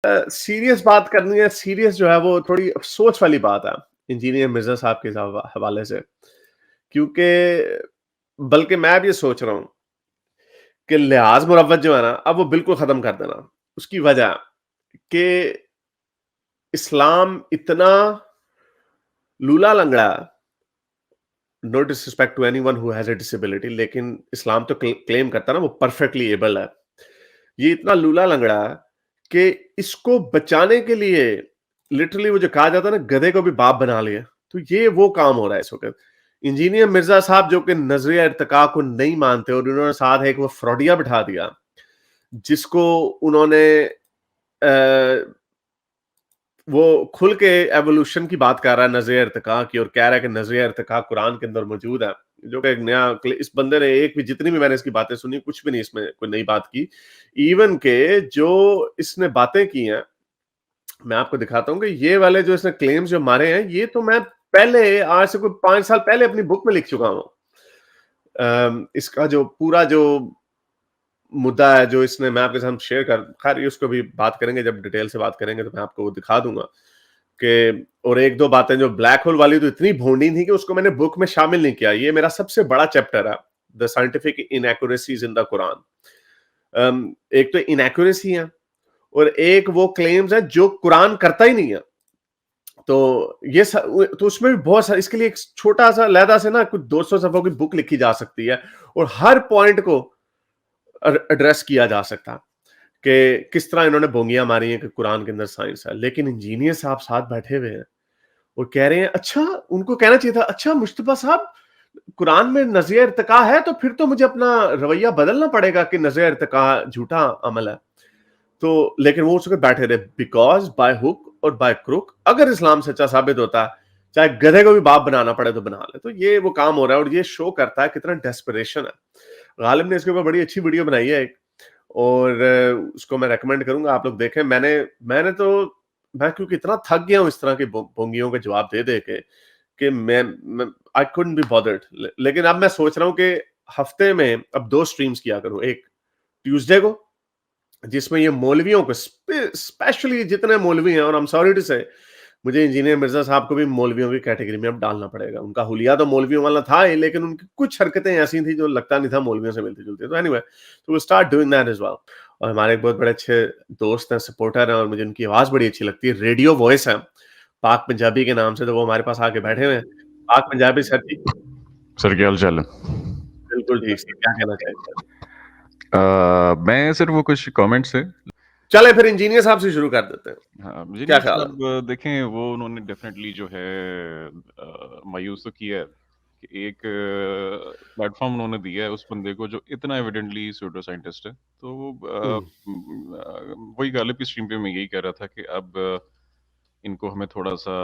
Serious बात करनी है, सीरियस जो है वो थोड़ी सोच वाली बात है, इंजीनियर मिर्ज़ा साहब के हवाले से। क्योंकि बल्कि मैं अब ये सोच रहा हूँ कि लिहाज़ मुरव्वत जो है ना, अब वो बिल्कुल ख़त्म कर देना। उसकी वजह कि इस्लाम इतना लूला-लंगड़ा, no disrespect to anyone who has a disability, लेकिन इस्लाम तो क्लेम करता है ना वो परफेक्टली एबल है। ये इतना लूला-लंगड़ा है कि इसको बचाने के लिए लिटरली वो जो कहा जाता है ना, गधे को भी बाप बना लिया। तो ये वो काम हो रहा है इस वक़्त। इंजीनियर मिर्ज़ा साहब जो कि नज़रिया इर्तिका को नहीं मानते और उन्होंने साथ एक वो फ्रॉडिया बिठा दिया, जिसको उन्होंने वो खुल के एवोल्यूशन की बात कर रहा है, नज़रिया इर्तिका की, और कह रहा है कि नज़रिया इर्तिका कुरान के अंदर मौजूद है। जो कि एक नया इस बंदे ने एक भी, जितनी भी मैंने इसकी बातें सुनी, कुछ भी नहीं इसमें कोई नई बात की। इवन के जो इसने बातें की हैं, मैं आपको दिखाता हूँ कि ये वाले जो इसने क्लेम्स जो मारे हैं, ये तो मैं पहले आज से कोई 5 साल पहले अपनी बुक में लिख चुका हूँ। इसका जो पूरा जो मुद्दा है जो इसने, मैं आपके साथ शेयर कर, खैर ये उसको भी बात करेंगे, जब डिटेल से बात करेंगे तो मैं आपको वो दिखा दूंगा कि, और एक दो बातें जो ब्लैक होल वाली तो इतनी भोंडी थी कि उसको मैंने बुक में शामिल नहीं किया। ये मेरा सबसे बड़ा चैप्टर है, the scientific inaccuracies in the Quran. एक तो इनएक्यूरेसी है और एक वो क्लेम्स है जो कुरान करता ही नहीं है। तो ये तो उसमें भी बहुत सारा, इसके लिए एक छोटा सा लहदा से ना कुछ 200 सफ़ों की बुक लिखी जा सकती है और हर पॉइंट को एड्रेस किया जा सकता कि किस तरह इन्होंने बोंगियां मारी हैं कि कुरान के अंदर साइंस है। लेकिन इंजीनियर साहब साथ बैठे हुए हैं और कह रहे हैं, अच्छा उनको कहना चाहिए था, अच्छा मुश्तबा साहब, कुरान में नज़रिया इर्तिका है तो फिर तो मुझे अपना रवैया बदलना पड़ेगा कि नज़रिया इर्तिका झूठा अमल है। तो लेकिन वो उसके बैठे रहे, बिकॉज बाय हुक और बाय क्रुक अगर इस्लाम सच्चा साबित होता है, चाहे गधे को भी बाप बनाना पड़े तो बना ले। तो ये वो काम हो रहा है और ये शो करता है कितना डेस्परेशन है। गालिब ने इसके ऊपर बड़ी अच्छी वीडियो बनाई है एक, और उसको मैं रेकमेंड करूंगा आप लोग देखें। मैंने तो, मैं क्योंकि इतना थक गया हूं इस तरह के बोंगियों के जवाब दे दे के कि मैं आई कुडंट बी बॉदर्ड। लेकिन अब मैं सोच रहा हूं कि हफ्ते में अब 2 स्ट्रीम्स किया करूं, एक ट्यूसडे को जिसमें ये मौलवियों को, स्पेशली जितने मौलवी हैं, और आई एम सॉरी टू से, मुझे इंजीनियर मिर्जा साहब को भी मौलवियों की कैटेगरी में अब डालना पड़ेगा। उनका हुलिया तो मौलवियों वाला था ही, लेकिन उनकी कुछ हरकतें ऐसी थी जो लगता नहीं था मौलवियों से मिलती जुलती। तो एनीवे, तो we start doing that as well. और हमारे एक बहुत बड़े अच्छे दोस्त हैं, सपोर्टर हैं, और मुझे उनकी आवाज बड़ी अच्छी लगती है, रेडियो वॉइस है, पाक पंजाबी के नाम से। तो वो हमारे पास आके बैठे हुए हैं। पाक पंजाबी सर जी, सर क्या हाल चाल है? बिल्कुल ठीक सर, क्या कहना चाहिए? मैं सिर्फ वो कुछ कमेंट्स है। चले फिर इंजीनियर साहब से शुरू कर देते हैं, हाँ, क्या इंजीनियर ख्याल है? साहब देखें, वो उन्होंने डेफिनेटली जो है मायूस तो किया है कि एक प्लेटफॉर्म उन्होंने दिया है उस बंदे को जो इतना एविडेंटली सूडो साइंटिस्ट है। तो वही गालिब की स्ट्रीम पे मैं यही कह रहा था कि अब इनको हमें थोड़ा सा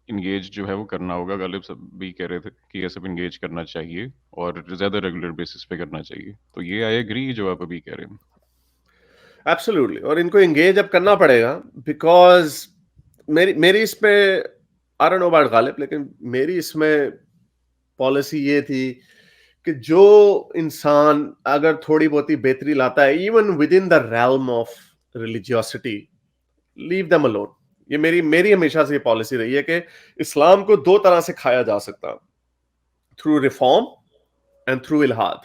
इंगेज जो है वो करना होगा। गालिब सब भी कह रहे थे कि ये सब इंगेज करना चाहिए और ज़्यादा रेगुलर बेसिस पे करना चाहिए। तो ये आई एग्री जो आप अभी कह रहे हैं। एब्सोल्युटली, और इनको एंगेज अब करना पड़ेगा, बिकॉज मेरी मेरी इसमें, I don't know about Ghalib, लेकिन मेरी इसमें पॉलिसी ये थी कि जो इंसान अगर थोड़ी बहुत ही बेहतरी लाता है even with in the realm of religiosity, leave them alone. ये मेरी मेरी हमेशा से ये पॉलिसी रही है कि इस्लाम को दो तरह से खाया जा सकता है, थ्रू रिफॉर्म एंड थ्रू इल्हाद।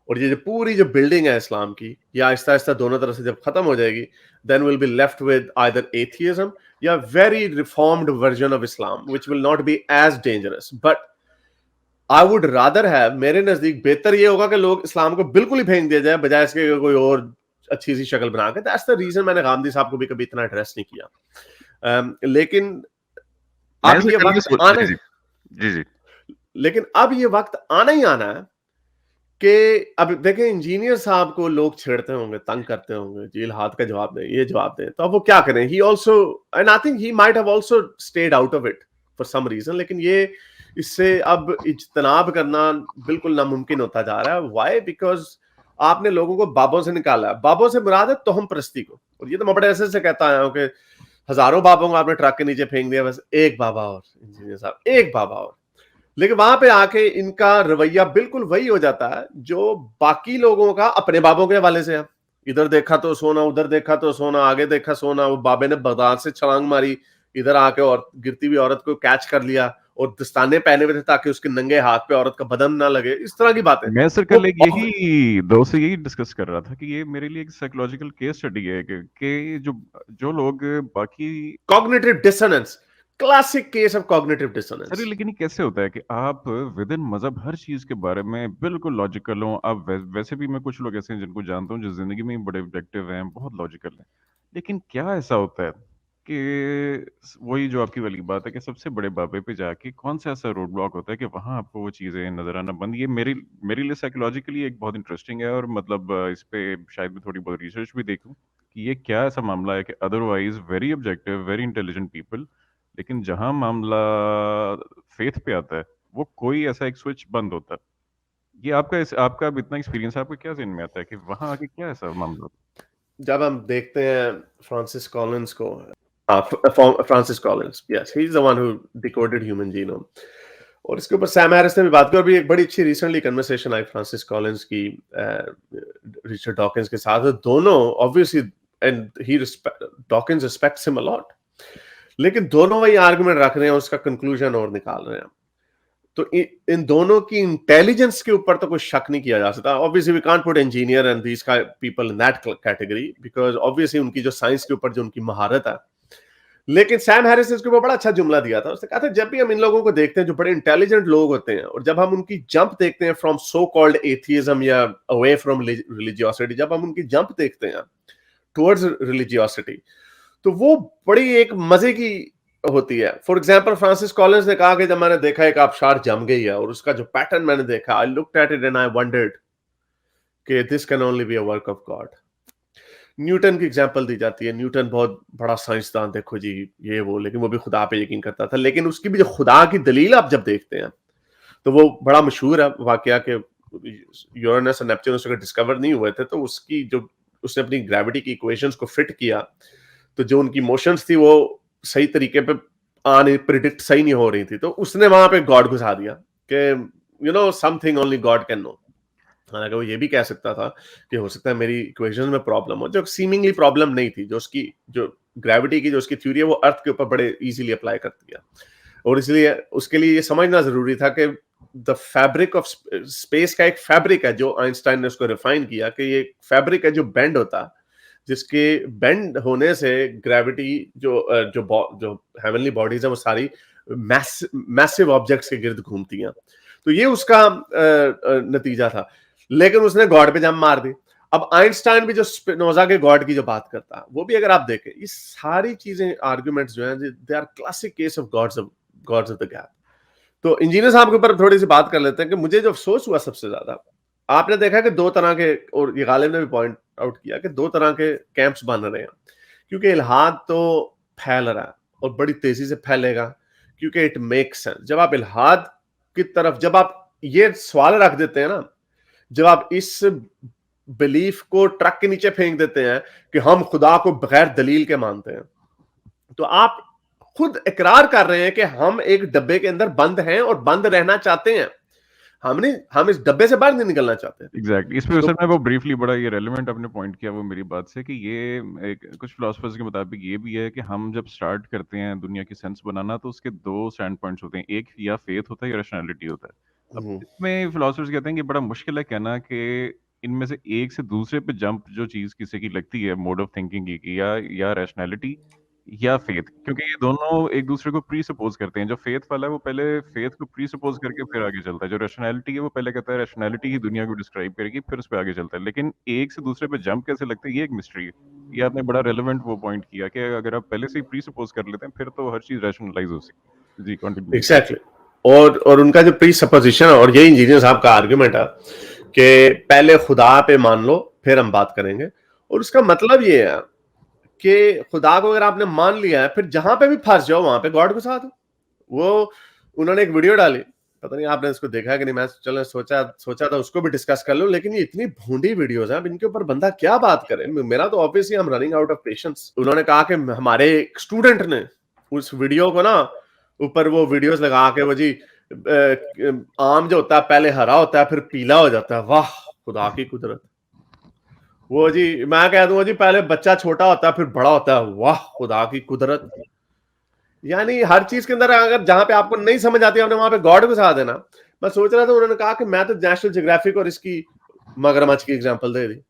और ये जो पूरी जो बिल्डिंग है इस्लाम की, ये आहिस्ता आहिस्ता दोनों तरफ से जब खत्म हो जाएगी, then will be left with either atheism या very reformed version of Islam which will not be as dangerous. But I would rather have, मेरे नजदीक बेहतर ये होगा कि लोग इस्लाम को बिल्कुल ही फेंक दिया जाए, बजाय इसके कि कोई और अच्छी सी शक्ल बना के। दैट्स द रीजन मैंने गांधी साहब को भी कभी इतना एड्रेस नहीं किया। लेकिन मैं अब ऐसा ये कल भी वक्त आना, जी जी जी। लेकिन अब ये वक्त आना ही आना है कि अब देखें, इंजीनियर साहब को लोग छेड़ते होंगे, तंग करते होंगे, जेल हाथ का जवाब दें, ये जवाब दें, तो अब वो क्या करें? He also, and I think he might have also stayed out of it for some reason. लेकिन ये, इससे अब इज्तनाब करना बिल्कुल नामुमकिन होता जा रहा है। व्हाई? बिकॉज आपने लोगों को बाबों से निकाला है। बाबों से मुराद है तोहम परस्ती को, और ये तो मैं बड़े ऐसे से कहता आया हूं कि हजारों बाबों को आपने ट्रक के नीचे फेंक दिया, बस एक बाबा और इंजीनियर साहब, एक बाबा और। लेकिन वहां पे आके इनका रवैया बिल्कुल वही हो जाता है जो बाकी लोगों का अपने बाबों के हवाले से है। इधर देखा तो सोना, उधर देखा तो सोना, आगे देखा सोना। वो बाबे ने बाजार से छलांग मारी, इधर आके और गिरती हुई औरत को कैच कर लिया और दस्ताने पहने हुए थे ताकि उसके नंगे हाथ पे औरत का बदन ना लगे। इस तरह की बातें मैं सर वो कल एक यही दोस्त से यही डिस्कस कर रहा था कि ये मेरे लिए एक साइकोलॉजिकल केस स्टडी है कि जो जो लोग बाकी cognitive dissonance, classic case of cognitive sir dissonance. लेकिन ये कैसे होता है कि आप विद इन मजहब हर चीज के बारे में बिल्कुल लॉजिकल हो आप वैसे भी मैं कुछ लोग ऐसे हैं जिनको जानता हूँ जो जिंदगी में बड़े ऑब्जेक्टिव हैं बहुत लॉजिकल हैं लेकिन क्या ऐसा होता है कि वही जो आपकी वाली बात है कि सबसे बड़े बाबे पे जाके कौन सा ऐसा रोड ब्लॉक होता है कि वहां आपको वो चीजें नजर आना बंद ये मेरी मेरे लिए साइकोलॉजिकली एक बहुत इंटरेस्टिंग है और मतलब इस पे शायद मैं थोड़ी बहुत रिसर्च भी देखूं कि ये क्या ऐसा मामला है कि otherwise very objective very intelligent people लेकिन जहां मामला फेथ पे आता है वो कोई ऐसा एक स्विच बंद होता है ये आपका अब इतना एक्सपीरियंस है आपको क्या ज़हन में आता है कि वहां आके क्या ऐसा मामला होता जब हम देखते हैं फ्रांसिस कॉलिंस को, Francis Collins, yes, he is the one who decoded human genome. और इसके ऊपर सैम हैरिस ने भी बात की और भी एक बड़ी अच्छी recently conversation I Francis Collins की रिचर्ड डॉकिंस के साथ। दोनों obviously, and he Dawkins respects him a lot, लेकिन दोनों वही आर्गुमेंट रख रहे हैं, उसका कंक्लूजन और निकाल रहे हैं। तो इन दोनों की इंटेलिजेंस के ऊपर तो कोई शक नहीं किया जा सकता। Obviously we can't put engineer and these people in that category, because obviously उनकी जो साइंस के ऊपर जो उनकी महारत है। लेकिन सैम हैरिस ने इसके ऊपर बड़ा अच्छा जुमला दिया था। उसने कहा था जब भी हम इन लोगों को देखते हैं जो बड़े इंटेलिजेंट लोग होते हैं, और जब हम उनकी जंप देखते हैं फ्रॉम सो कॉल्ड एथियज्म या अवे फ्रॉम रिलीजियोसिटी, जब हम उनकी जंप देखते हैं टुवर्ड्स रिलीजियोसिटी, तो वो बड़ी एक मजे की होती है। फॉर एग्जाम्पल फ्रांसिस कॉलिंस ने कहा कि जब मैंने देखा एक आबशार जम गई है और उसका जो पैटर्न मैंने देखा, I looked at it and I wondered कि this can only be a work of God. Newton की एग्जांपल दी जाती है, न्यूटन बहुत बड़ा साइंसदान, देखो जी ये वो, लेकिन वो भी खुदा पे यकीन करता था। लेकिन उसकी भी जो खुदा की दलील आप जब देखते हैं तो वो बड़ा मशहूर है वाकया के यूरेनस और नेपच्यून उस वक्त डिस्कवर नहीं हुए थे, तो उसकी जो उसने अपनी ग्रेविटी की इक्वेशंस को फिट किया, तो जो उनकी मोशंस थी वो सही तरीके पे प्रिडिक्ट सही नहीं हो रही थी, तो उसने वहां पे गॉड घुसा दिया कि something only god can know. हालांकि वो ये भी कह सकता था कि हो सकता है मेरी इक्वेशन में प्रॉब्लम हो, जो सीमिंगली प्रॉब्लम नहीं थी। जो उसकी जो ग्रेविटी की जो उसकी थ्योरी है वो अर्थ के ऊपर बड़े इजीली अप्लाई करती है, और इसलिए उसके लिए ये समझना जरूरी था कि द फैब्रिक ऑफ स्पेस का एक फैब्रिक है, जो आइंस्टाइन ने उसको रिफाइन किया कि ये फैब्रिक है जो बेंड होता है, जिसके बेंड होने से ग्रेविटी जो हेवनली बॉडीज है वो सारी मैसिव ऑब्जेक्ट्स के गिर्द घूमती हैं। तो ये उसका नतीजा था। लेकिन उसने गॉड पे जम मार दी। अब आइंस्टाइन भी जो स्पिनोजा के गॉड की जो बात करता है, वो भी अगर आप देखें, ये सारी चीजें आर्ग्यूमेंट्स जो हैं, they are classic case of gods of the gap. तो इंजीनियर साहब के ऊपर थोड़ी सी बात कर लेते हैं कि मुझे जो अफसोस हुआ सबसे ज्यादा, आपने देखा कि दो तरह के, और ये गालिब ने भी पॉइंट आउट किया कि दो तरह के कैंप्स बन रहे हैं। क्योंकि इल्हाद तो फैल रहा है और बड़ी तेजी से फैलेगा, क्योंकि इट मेक्स सेंस। जब आप इल्हाद की तरफ, जब आप ये सवाल रख देते हैं ना, जब आप इस बिलीफ को ट्रक के नीचे फेंक देते हैं कि हम खुदा को बगैर दलील के मानते हैं, तो आप खुद इकरार कर रहे हैं कि हम एक डब्बे के अंदर बंद हैं और बंद रहना चाहते हैं। हम इस डब्बे से बाहर नहीं निकलना चाहते। एग्जैक्टली इस पे तो सर मैं वो ब्रीफली बड़ा ये रेलेवेंट आपने पॉइंट किया वो मेरी बात से कि ये एक कुछ फिलोसफर्स के मुताबिक ये भी है कि हम जब स्टार्ट करते हैं दुनिया की सेंस बनाना तो उसके दो स्टैंड पॉइंट्स होते हैं एक या फेथ होता है या रैशनैलिटी होता है अब इसमें फिलोसफर्स कहते हैं कि बड़ा मुश्किल है कहना कि इनमें से एक से दूसरे पे जंप जो चीज किसी की लगती है मोड ऑफ थिंकिंग की या रैशनैलिटी या फेथ क्योंकि ये दोनों एक दूसरे को प्री सपोज करते हैं जो फेथ वाला है वो पहले फेथ को प्री सपोज करके फिर आगे चलता है जो रैशनैलिटी है वो पहले कहता है रैशनैलिटी ही दुनिया को डिस्क्राइब करेगी फिर उस पर आगे चलता है लेकिन एक से दूसरे पे जंप कैसे लगता है ये एक मिस्ट्री है ये आपने बड़ा रेलेवेंट वो पॉइंट किया कि अगर आप पहले से ही प्री सपोज कर लेते हैं फिर तो हर चीज रैशनलाइज हो सकती है जी कंटिन्यू एग्जैक्टली। और उनका जो प्री सपोजिशन है, और यही इंजीनियर साहब का आर्ग्यूमेंट है कि पहले खुदा पे मान लो फिर हम बात करेंगे। और उसका मतलब ये है कि खुदा को अगर आपने मान लिया है, फिर जहां पे भी फंस जाओ वहां पे गॉड घुसा दो। वो उन्होंने एक वीडियो डाली, पता नहीं आपने इसको देखा कि नहीं, मैं चलो सोचा था उसको भी डिस्कस कर लूं, लेकिन ये इतनी भूंडी वीडियोस हैं, अब इनके ऊपर बंदा क्या बात करे। मेरा तो obviously I am running out of patience. उन्होंने कहा कि हमारे स्टूडेंट ने उस वीडियो को ना, ऊपर वो वीडियोस लगा के वो जी आम जो होता है पहले हरा होता है फिर पीला हो जाता है, वाह खुदा की कुदरत। वो जी मैं कह दूंगा जी, पहले बच्चा छोटा होता है फिर बड़ा होता है, वाह खुदा की कुदरत। यानी हर चीज के अंदर अगर जहां पे आपको नहीं समझ आती आपने वहां पे गॉड घुसा देना। मैं सोच रहा था, उन्होंने कहा कि मैं तो नेशनल ज्योग्राफिक और इसकी मगरमच्छ की एग्जांपल दे दी।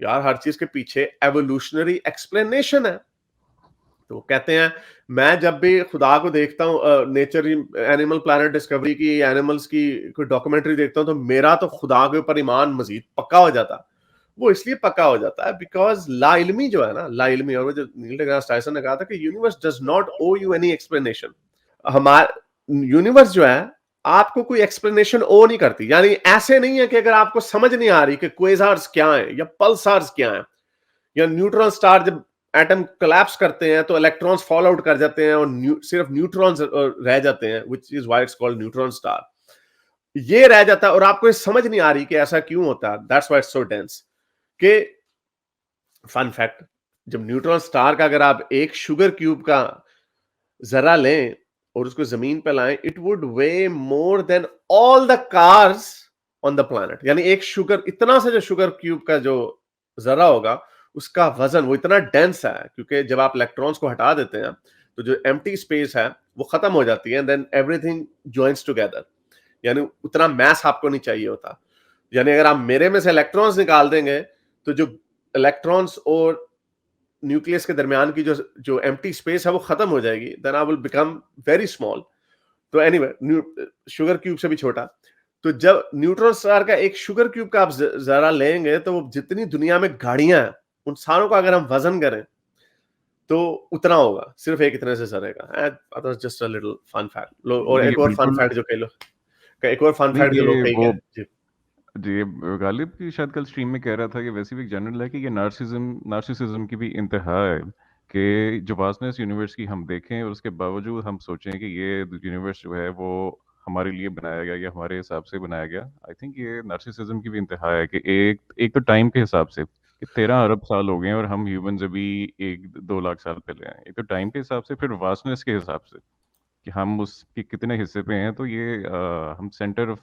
यार हर चीज के पीछे एवोल्यूशनरी एक्सप्लेनेशन है। तो वो कहते हैं, मैं जब भी खुदा को देखता हूँ, नेचर एनिमल प्लैनेट डिस्कवरी की, एनिमल्स की कोई डॉक्यूमेंट्री देखता हूँ, तो मेरा तो खुदा के ऊपर ईमान मजीद पक्का हो जाता है। वो इसलिए पक्का हो जाता है बिकॉज लाइल्मी जो है ना, लाइल्मी, और वो जो नील डिग्रास टायसन ने कहा था कि universe does not owe you any explanation. हमारा यूनिवर्स जो है आपको कोई एक्सप्लेनेशन ओ नहीं करती। यानी ऐसे नहीं है कि अगर आपको समझ नहीं आ रही कि क्वेसार्स क्या है या पल्सार्स क्या है, या न्यूट्रॉन स्टार जब एटम कोलैप्स करते हैं तो इलेक्ट्रॉन्स फॉल आउट कर जाते हैं और सिर्फ न्यूट्रॉन्स रह जाते हैं, which is why it's called neutron star. ये रह जाता है और आपको ये समझ नहीं आ रही कि ऐसा क्यों होता है, that's why it's so dense. के फन फैक्ट, जब न्यूट्रॉन स्टार का अगर आप एक शुगर क्यूब का जरा लें और उसको जमीन पर लाएं, it would way more than all the cars on the planet. यानी एक शुगर, इतना सा जो शुगर क्यूब का जो जरा होगा, उसका वजन वो इतना डेंस है, क्योंकि जब आप इलेक्ट्रॉन्स को हटा देते हैं तो जो एम्प्टी स्पेस है वो खत्म हो जाती है, देन एवरीथिंग जॉइंस टुगेदर। यानी उतना मैस आपको नहीं चाहिए होता। यानी अगर आप मेरे में से इलेक्ट्रॉन्स निकाल देंगे तो जो इलेक्ट्रॉन्स और न्यूक्लियस के दरमियान की जो जो एम्प्टी स्पेस है वो खत्म हो जाएगी, then I will become very small. तो एनीवे शुगर क्यूब से भी छोटा। तो जब न्यूट्रॉन स्टार का एक शुगर क्यूब का आप जरा लेंगे तो वो जितनी दुनिया में गाड़ियां हैं उन सारों का अगर हम वजन करें तो उतना होगा, सिर्फ एक इतने से जरे का। Just a little fun fact. और जी, एक और फन बिल्कुल। फैक्ट जो कई लोग, एक और फन नहीं, फैक्ट जो लोग ये कई वो कह जी। जी, गालिब की शायद कल स्ट्रीम में कह रहा था कि वैसे भी एक जनरल है कि ये नार्सिसिज्म की भी इंतहा है, कि जो वास्टनेस यूनिवर्स की हम देखें और उसके बावजूद हम सोचें कि ये यूनिवर्स जो है वो हमारे लिए बनाया गया या हमारे हिसाब से बनाया गया। आई थिंक ये नार्सिसिज्म की भी इंतहा है कि एक एक तो टाइम के हिसाब से कि 13 अरब साल हो गए हैं और हम ह्यूमंस अभी 1-2 लाख साल पहले हैं। एक तो टाइम के हिसाब से, फिर वास्टनेस के हिसाब से कि हम उसके कितने हिस्से पे हैं, तो ये हम सेंटर ऑफ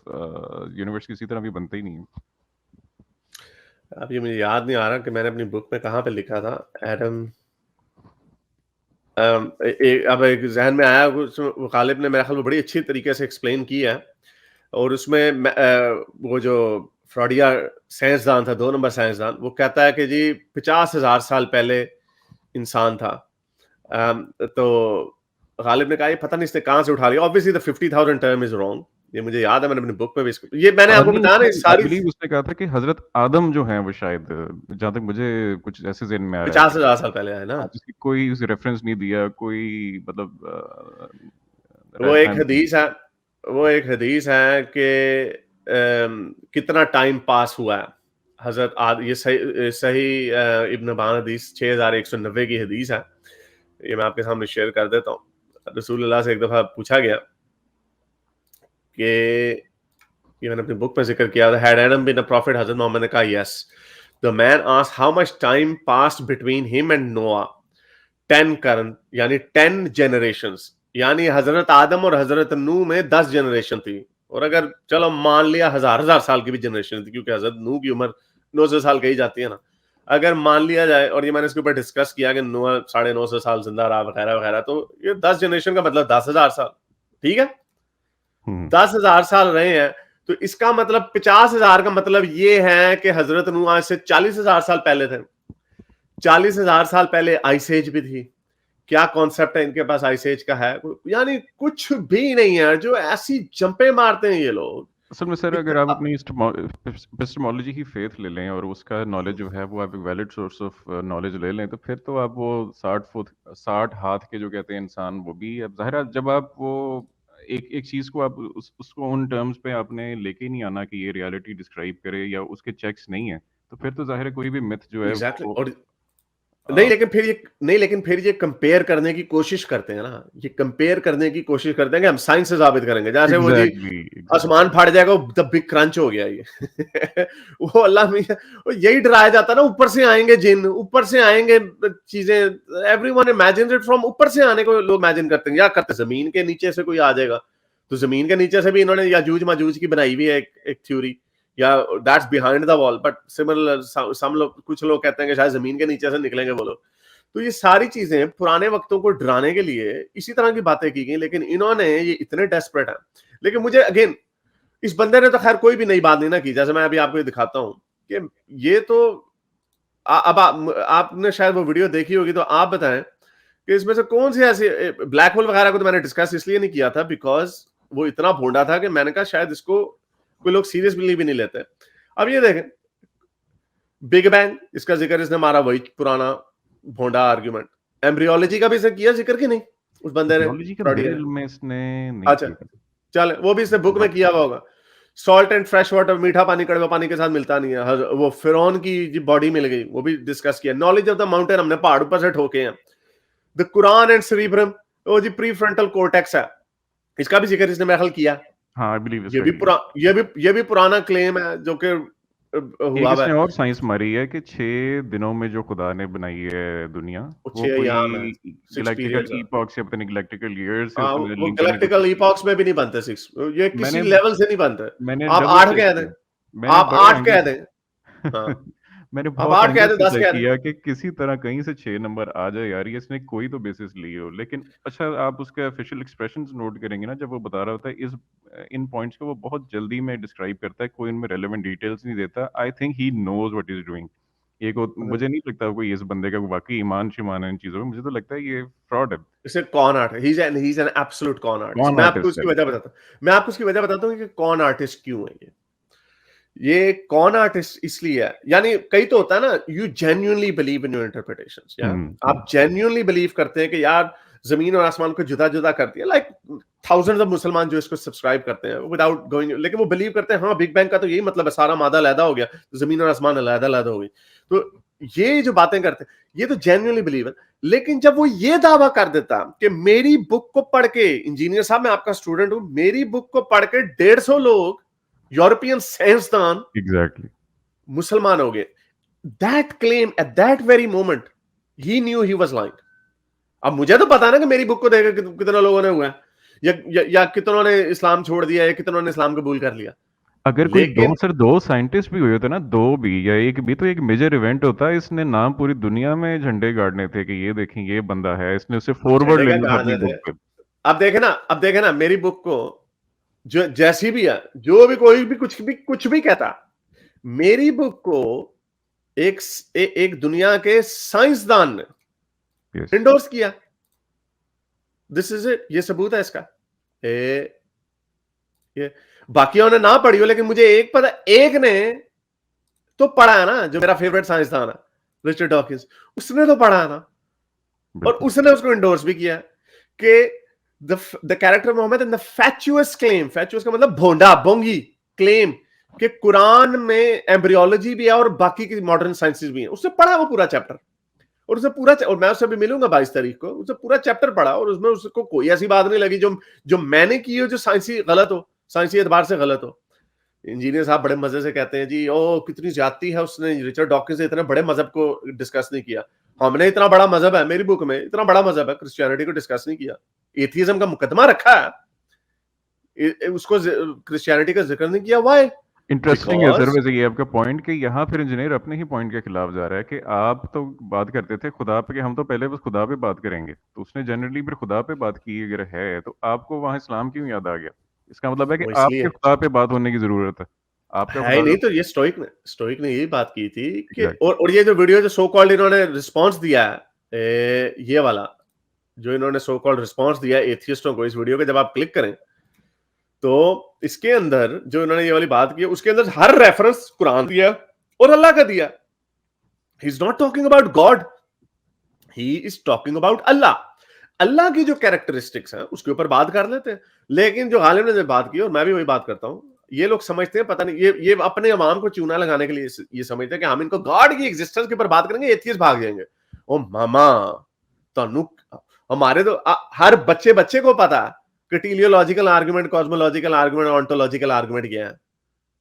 यूनिवर्स किसी तरह भी बनते ही नहीं है। अब ये मुझे याद नहीं आ रहा कि मैंने अपनी बुक में कहाँ पे लिखा था। एडम, अब एक जहन में आया, गालिब ने मेरे ख्याल में बड़ी अच्छी तरीके से एक्सप्लेन किया है। और उसमें वो जो फ्रॉडिया साइंसदान था, 2 नंबर साइंसदान, वो कहता है कि जी 50,000 साल पहले इंसान था। तो गालिब ने कहा ये पता नहीं इसने कहाँ से उठा लिया। Obviously the 50,000 term is wrong. ये मुझे याद है, मैंने अपनी बुक में भी ये मैंने आपको नहीं, बताया ना, उसने आई सारी बिलीव उसने कहा था कि हजरत आदम जो हैं वो शायद, जहाँ तक मुझे कुछ ऐसे ज़हन में आ रहा है कि 50,000 साल पहले है ना। जिसकी कोई उसे रेफरेंस नहीं दिया, कोई मतलब वो एक रहम। हदीस है, वो एक हदीस है कि कितना टाइम पास हुआ है। हजरत आद ये सही सही इब्न बान हदीस 6190 की हदीस है। ये मैं आपके सामने शेयर कर देता हूँ। रसूलुल्लाह से एक दफा पूछा गया कि, ये मैंने अपनी बुक में जिक्र किया था, had Adam been a prophet, हजरत मोहम्मद ने कहा yes. The man asked how much time passed between him and Noah. 10 करन, यानी 10 जनरेशंस। यानी हजरत आदम और हजरत नूह में 10 जनरेशन थी। और अगर चलो मान लिया हजार हजार साल की भी जनरेशन थी, क्योंकि हजरत नूह की उम्र 900 साल कही जाती है ना। अगर मान लिया जाए, और ये मैंने इसके ऊपर डिस्कस किया कि नूह 950 साल जिंदा रहा वगैरह वगैरह, तो ये 10 जनरेशन का मतलब 10,000 साल। ठीक है, हम्म। 10,000 साल रहे हैं, तो इसका मतलब 50,000 का मतलब ये है कि हजरत नूह आज से 40,000 साल पहले थे। 40,000 साल पहले आइस एज भी थी। क्या कॉन्सेप्ट है इनके पास आइस एज का है? यानी कुछ भी नहीं है, जो ऐसी जंपे मारते हैं ये लोग। असल में सर, अगर आप इतना अपनी एपिस्टेमोलॉजी की फेथ ले लें और उसका नॉलेज जो है वो आप एक वैलिड सोर्स ऑफ नॉलेज ले लें, तो फिर तो आप वो 60 हाथ के जो कहते हैं इंसान, वो भी अब जाहिर है जब आप वो एक एक चीज़ को आप उसको उन टर्म्स पे आपने लेके ही नहीं आना कि ये रियलिटी डिस्क्राइब करे या उसके चेक्स नहीं है, तो फिर तो जाहिर है कोई भी मिथ जो है एग्जैक्टली। वो और नहीं लेकिन फिर ये कंपेयर करने की कोशिश करते हैं ना, ये कंपेयर करने की कोशिश करते हैं कि हम साइंस से साबित करेंगे। जैसे वो जी एग्जैक्टली। आसमान फाड़ जाएगा, द बिग क्रंच हो गया ये। वो अल्लाह मियां, वो यही डराया जाता है ना, ऊपर से आएंगे जिन, ऊपर से आएंगे चीजें। एवरीवन इमेजिन्स इट फ्रॉम ऊपर से आने को लोग इमेजिन करते हैं, या करते जमीन के नीचे से कोई आ जाएगा। तो जमीन के नीचे से भी इन्होंने याजूज माजूज की बनाई हुई है एक थ्योरी या that's behind the wall, but similar some लोग, कुछ लोग कहते हैं कि शायद जमीन के नीचे से निकलेंगे वो लोग। तो ये सारी चीजें पुराने वक्तों को डराने के लिए इसी तरह की बातें की गई, लेकिन इन्होंने ये इतने डेस्परेट हैं। लेकिन मुझे अगेन, इस बंदे ने तो खैर कोई भी नई बात नहीं ना की, जैसे मैं अभी आपको ये दिखाता हूं कि ये तो अब आपने शायद वो वीडियो देखी होगी, तो आप बताएं कि इसमें से कौन सी ऐसी, ब्लैक होल वगैरह को तो मैंने डिस्कस इसलिए नहीं किया था बिकॉज वो इतना भोंडा था कि मैंने कहा शायद इसको कोई लोग सीरियसली भी नहीं लेते। अब ये देखें, बिग बैंग, इसका जिक्र इसने मारा, वही पुराना भोंडा आर्ग्यूमेंट। एम्ब्रियोलॉजी का भी इसने किया जिक्र कि नहीं उस बंदे ने, जियोलॉजी का मेरे फ्रॉडियन। इल्म में इसने नहीं अच्छा, किया। चल वो भी इसने बुक में किया हुआ होगा। सॉल्ट एंड फ्रेश वाटर, मीठा पानी कड़वा पानी के साथ मिलता नहीं है। वो फिरौन की बॉडी मिल गई, वो भी डिस्कस किया। नॉलेज ऑफ द माउंटेन, हमने पहाड़ ऊपर से ठोके हैं। द कुरान एंड सेरिब्रम, वो जी प्री फ्रंटल कोर्टेक्स है, इसका भी जिक्र इसने मेरे ख्याल किया। हाँ, आई बिलीव ये इसका भी किया। ये भी पुराना क्लेम है जो कि एक हुआ इसने है। और साइंस मारी है कि 6 दिनों में जो खुदा ने बनाई है दुनिया, वो छह कोई याम है, सिक्स गैलेक्टिकल पीरियड्स है। ईपॉक्स या पता नहीं गैलेक्टिकल ईयर्स से हाँ, उसने वो लिंक करने की गैलेक्टिकल कोशिश की। ईपॉक्स में भी नहीं बनते सिक्स, ये किसी मैंने लेवल से नहीं बनते। मैंने आप डबल आठ चेक कह दें, किया। मैंने आप बड़े आठ एंगल कह से दें, हाँ, मैंने आप बहुत 8 कह एंगल दें, से 10 चेक कह दें। किया कि किसी तरह कहीं से 6 नंबर आ जाए यार, ये इसने कोई तो बेसिस ली हो। लेकिन अच्छा, आप उसके ऑफिशियल एक्सप्रेशंस नोट करेंगे ना, जब वो बता रहा होता है इन पॉइंट्स को, वो बहुत जल्दी में डिस्क्राइब करता है, कोई इनमें रेलेवेंट डिटेल्स नहीं देता। I think he knows what is doing. मुझे नहीं लगता कोई इस बंदे का वाकई ईमान शिमान है इन चीजों में। मुझे तो लगता है ये फ्रॉड है, इसे कॉन आर्ट है, he is an absolute cone artist. कौन मैं आपको आर्टिस्ट है। उसकी वजह बताता हूँ, मैं आपको उसकी वजह बताता हूँ कि कॉन आर्टिस्ट क्यों है ये कॉन आर्टिस्ट इसलिए है, यानी कई तो होता है ना, you genuinely believe in your interpretations, या आप जेन्युइनली बिलीव करते हैं कि यार जमीन और आसमान को जुदा जुदा करती है, लाइक थाउजेंड्स ऑफ मुसलमान जो इसको सब्सक्राइब करते हैं विदाउट गोइंग, लेकिन वो बिलीव करते हैं हाँ बिग बैंग का तो यही मतलब है, सारा मादा अलहदा हो गया, तो जमीन और आसमान अलहदा अलहदा हो गई। तो ये जो बातें करते हैं ये तो जेन्युइनली बिलीव है। लेकिन जब वो ये दावा कर देता कि मेरी बुक को पढ़ के, इंजीनियर साहब मैं आपका स्टूडेंट हूं, मेरी बुक को पढ़ के 150 लोग यूरोपियन साइंसदान एग्जैक्टली। मुसलमान हो गए, that claim at that very moment he new he was lying. अब मुझे तो पता ना कि मेरी बुक को देखकर कितने लोगों ने हुआ है, या कितनों ने इस्लाम छोड़ दिया, या कितनों ने इस्लाम कबूल कर लिया। अगर कोई लेकिन दो साइंटिस्ट भी हुए होते ना, दो भी या एक भी, तो एक मेजर इवेंट होता है। इसने नाम पूरी दुनिया में झंडे गाड़ने थे कि ये देखें ये बंदा है, इसने उसे फॉरवर्ड झंडे क्या लेना था अपनी गाने थे। बुक पे। अब देखे ना मेरी बुक को, जो जैसी भी है, जो भी कोई भी कुछ भी कहता, मेरी बुक को एक दुनिया के साइंसदान ने यस। इंडोर्स किया। दिस इज इट, ये सबूत है इसका। ये बाकियों ने ना पढ़ी हो, लेकिन मुझे एक पता, एक ने तो पढ़ा है ना, जो मेरा फेवरेट साइंसदान है रिचर्ड डॉकिंस, उसने तो पढ़ा है ना, और बिल्कुल। उसने उसको इंडोर्स भी किया कि the character Mohammed in the fatuous claim, fatuous का मतलब भोंडा बोंगी क्लेम, कि कुरान में एम्ब्रियोलॉजी भी है और बाकी की मॉडर्न साइंसेस भी हैं। उसने पढ़ा वो पूरा चैप्टर, और उसे और मैं उससे भी मिलूंगा 22 तारीख को, उसे पूरा चैप्टर पढ़ा, और उसमें उसको कोई ऐसी बात नहीं लगी जो मैंने की हो जो साइंसी गलत हो, साइंसी एतबार से गलत हो। इंजीनियर साहब बड़े मजे से कहते हैं जी ओ कितनी ज्यादती है, उसने रिचर्ड डॉकिंस से इतने बड़े मजहब को डिस्कस नहीं किया। हमने इतना बड़ा मजहब है, मेरी बुक में इतना बड़ा मजहब है, क्रिश्चियनिटी को डिस्कस नहीं किया, एथियज्म का मुकदमा रखा है, उसको क्रिश्चियनिटी का जिक्र नहीं किया। व्हाई? इंटरेस्टिंग है सर बिकॉज वैसे ये आपका पॉइंट, कि यहाँ फिर इंजीनियर अपने ही पॉइंट के खिलाफ जा रहा है कि आप तो बात करते थे खुदा पे कि हम तो पहले बस खुदा पे बात करेंगे, तो उसने जनरली फिर खुदा पे बात की अगर है, तो आपको वहाँ इस्लाम क्यों याद आ गया? इसका मतलब है कि वो आपके इसलिए खुदा पे बात होने की जरूरत है। आपका है ही खुदा नहीं, तो तो ये स्टोइक ने यही बात की थी कि, एग्जैक्टली। और ये जो वीडियो जो सो कॉल्ड इन्होंने रिस्पॉन्स दिया है, ये वाला जो इन्होंने सो कॉल्ड रिस्पॉन्स दिया एथियस्टों को इस वीडियो के, जब आप क्लिक करें तो इसके अंदर जो इन्होंने ये वाली बात की, उसके अंदर हर रेफरेंस कुरान दिया और अल्लाह का दिया। He is not talking about God, he is talking about Allah. अल्लाह की जो कैरेक्टरिस्टिक्स हैं उसके ऊपर बात कर लेते हैं। लेकिन जो गालिब ने जब बात की, और मैं भी वही बात करता हूं, ये लोग समझते हैं पता नहीं, ये अपने अवाम को चूना लगाने के लिए ये समझते हैं कि हम इनको गॉड की एग्जिस्टेंस के ऊपर बात करेंगे, एथियस्ट भाग जाएंगे। ओ मामा, तो हमारे तो हर बच्चे को पता है कि teleological argument, cosmological argument, ontological argument क्या है।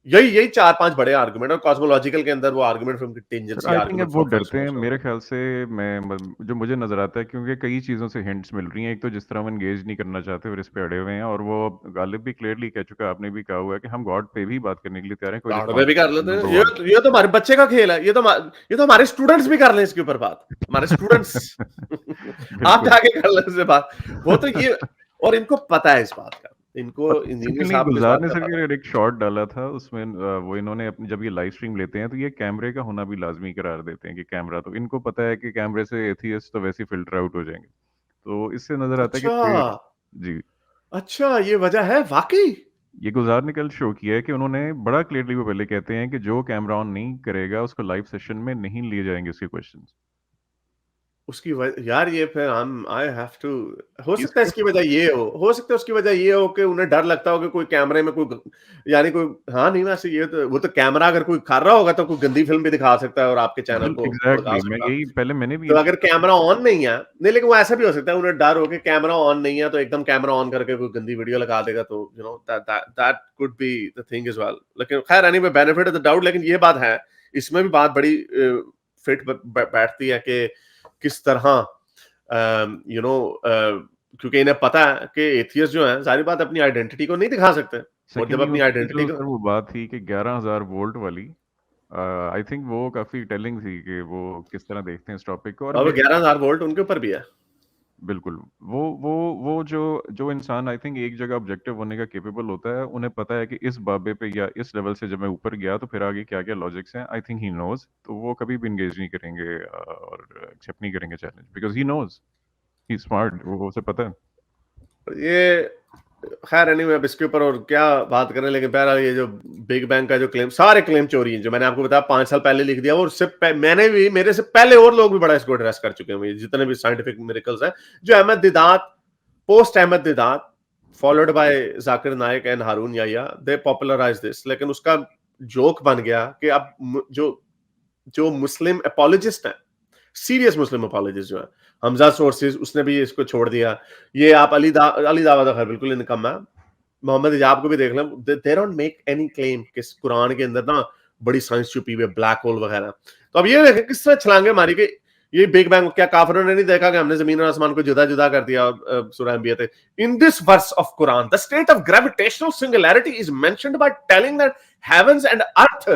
यही 4-5 बड़े आर्गुमेंट, और कॉस्मोलॉजिकल के अंदर वो argument from sir contingency I think argument वो फ्रॉम फर्स्ट डरते हैं मोस्ट मेरे ऑर्डर। ख्याल से। जो मुझे नज़र आता है, क्योंकि कई चीज़ों से हिंट्स मिल रही हैं। एक तो जिस तरह वो एंगेज नहीं करना चाहते और इस पे अड़े हुए हैं, और वो गालिब भी क्लियरली कह चुका है, आपने भी कहा हुआ है कि हम गॉड पे भी बात करने के लिए तैयार हैं, कोई दाड़ में भी कर रिस्पॉन्सिबिलिटी लेते हैं, नंबर ये वन। ये तो हमारे बच्चे का खेल है, ये तो हमारे स्टूडेंट्स भी कर लें इसके ऊपर बात, हमारे स्टूडेंट्स आप बिल्कुल। जाके कर लें इससे बात। वो तो ये, और इनको पता है इस बात का, इनको पता इंजीनियर सिंपली साहब को इस गुलजार बात ने का सर पता है। एक शॉट डाला था उसमें, वो इन्होंने अपनी जब ये लाइव स्ट्रीम लेते हैं तो ये कैमरे का होना भी लाजमी करार देते हैं कि कैमरा, तो इनको पता है कि कैमरे से एथियस्ट तो वैसे ही फिल्टर आउट हो जाएंगे। तो इससे नजर आता है कि अच्छा, ट्रेड। जी। अच्छा ये वजह है वाकई। ये गुलजार ने कल शो किया है कि उन्होंने बड़ा क्लियरली, वो पहले कहते हैं कि जो कैमरा ऑन नहीं करेगा उसको लाइव सेशन में नहीं लिए जाएंगे उसके क्वेश्चंस। यार ये फिर हम आई हैव टू, हो सकता है इसके इसकी वजह ये हो सकता है उसकी वजह ये हो कि उन्हें डर लगता हो कि कोई कैमरे में कोई, यानी कोई, हाँ नहीं वैसे ये तो, वो तो कैमरा अगर कोई कर रहा होगा तो कोई गंदी फिल्म भी दिखा सकता है और आपके चैनल को भड़का एग्जैक्टली मैं सकता है। यही पहले मैंने भी तो ये अगर चीज़ कैमरा ऑन नहीं है, नहीं लेकिन वो ऐसा भी हो सकता है उन्हें डर हो कि कैमरा ऑन नहीं है तो एकदम कैमरा ऑन करके कोई गंदी वीडियो लगा देगा, तो you know that could be the thing as well. लेकिन खैर anyway, benefit of the doubt, लेकिन ये बात है, इसमें भी बात बड़ी फिट बैठती है कि किस तरह यू नो क्योंकि इन्हें पता है कि एथियस्ट जो है सारी बात अपनी आइडेंटिटी को नहीं दिखा सकते, और जब सेकेंडली अपनी उसकी आइडेंटिटी जो को, सर वो बात थी कि 11,000 वोल्ट वाली, आई थिंक वो काफी टेलिंग थी कि वो किस तरह देखते हैं इस टॉपिक को। और अब मेरे 11,000 वोल्ट उनके ऊपर भी है। बिल्कुल, वो जो जो इंसान आई थिंक एक जगह ऑब्जेक्टिव होने का केपेबल होता है, उन्हें पता है कि इस बाबे पे या इस लेवल से जब मैं ऊपर गया तो फिर आगे क्या क्या लॉजिक्स हैं, आई थिंक ही नोज, तो वो कभी भी इंगेज नहीं करेंगे और एक्सेप्ट नहीं करेंगे challenge, because he knows, he smart, वो उसे पता है। ये खैर एनीवे, अब इसके ऊपर और क्या बात करें, लेकिन बहरहाल ये जो बिग बैंग का जो क्लेम, सारे क्लेम चोरी हैं जो मैंने आपको बताया 5 साल पहले लिख दिया, और उससे मैंने भी, मेरे से पहले और लोग भी बड़ा इसको एड्रेस कर चुके हैं, जितने भी साइंटिफिक मिरेकल्स हैं, जो Ahmed Deedat, post Ahmed Deedat, followed by Zakir Naik and Harun Yahya, they popularise this. लेकिन उसका जोक बन गया कि अब जो जो मुस्लिम अपोलोजिस्ट है, सीरियस मुस्लिम अपोलोजिस्ट जो है, हमजा सोर्सेज, उसने भी इसको छोड़ दिया। ये आप अली दावा खैर बिल्कुल इनकम है, मोहम्मद हिजाब को भी देख लें, they don't make any claim कि कुरान के अंदर ना बड़ी साइंस छुपी हुई है, ब्लैक होल वगैरह। तो अब ये देखें किस तरह छलांगे मारी के, ये बिग बैंग, क्या काफिरों ने नहीं देखा कि हमने जमीन और आसमान को जुदा जुदा कर दिया सूरह अंबिया थे। In this verse of Quran the state of gravitational singularity is mentioned by telling that heavens and earth,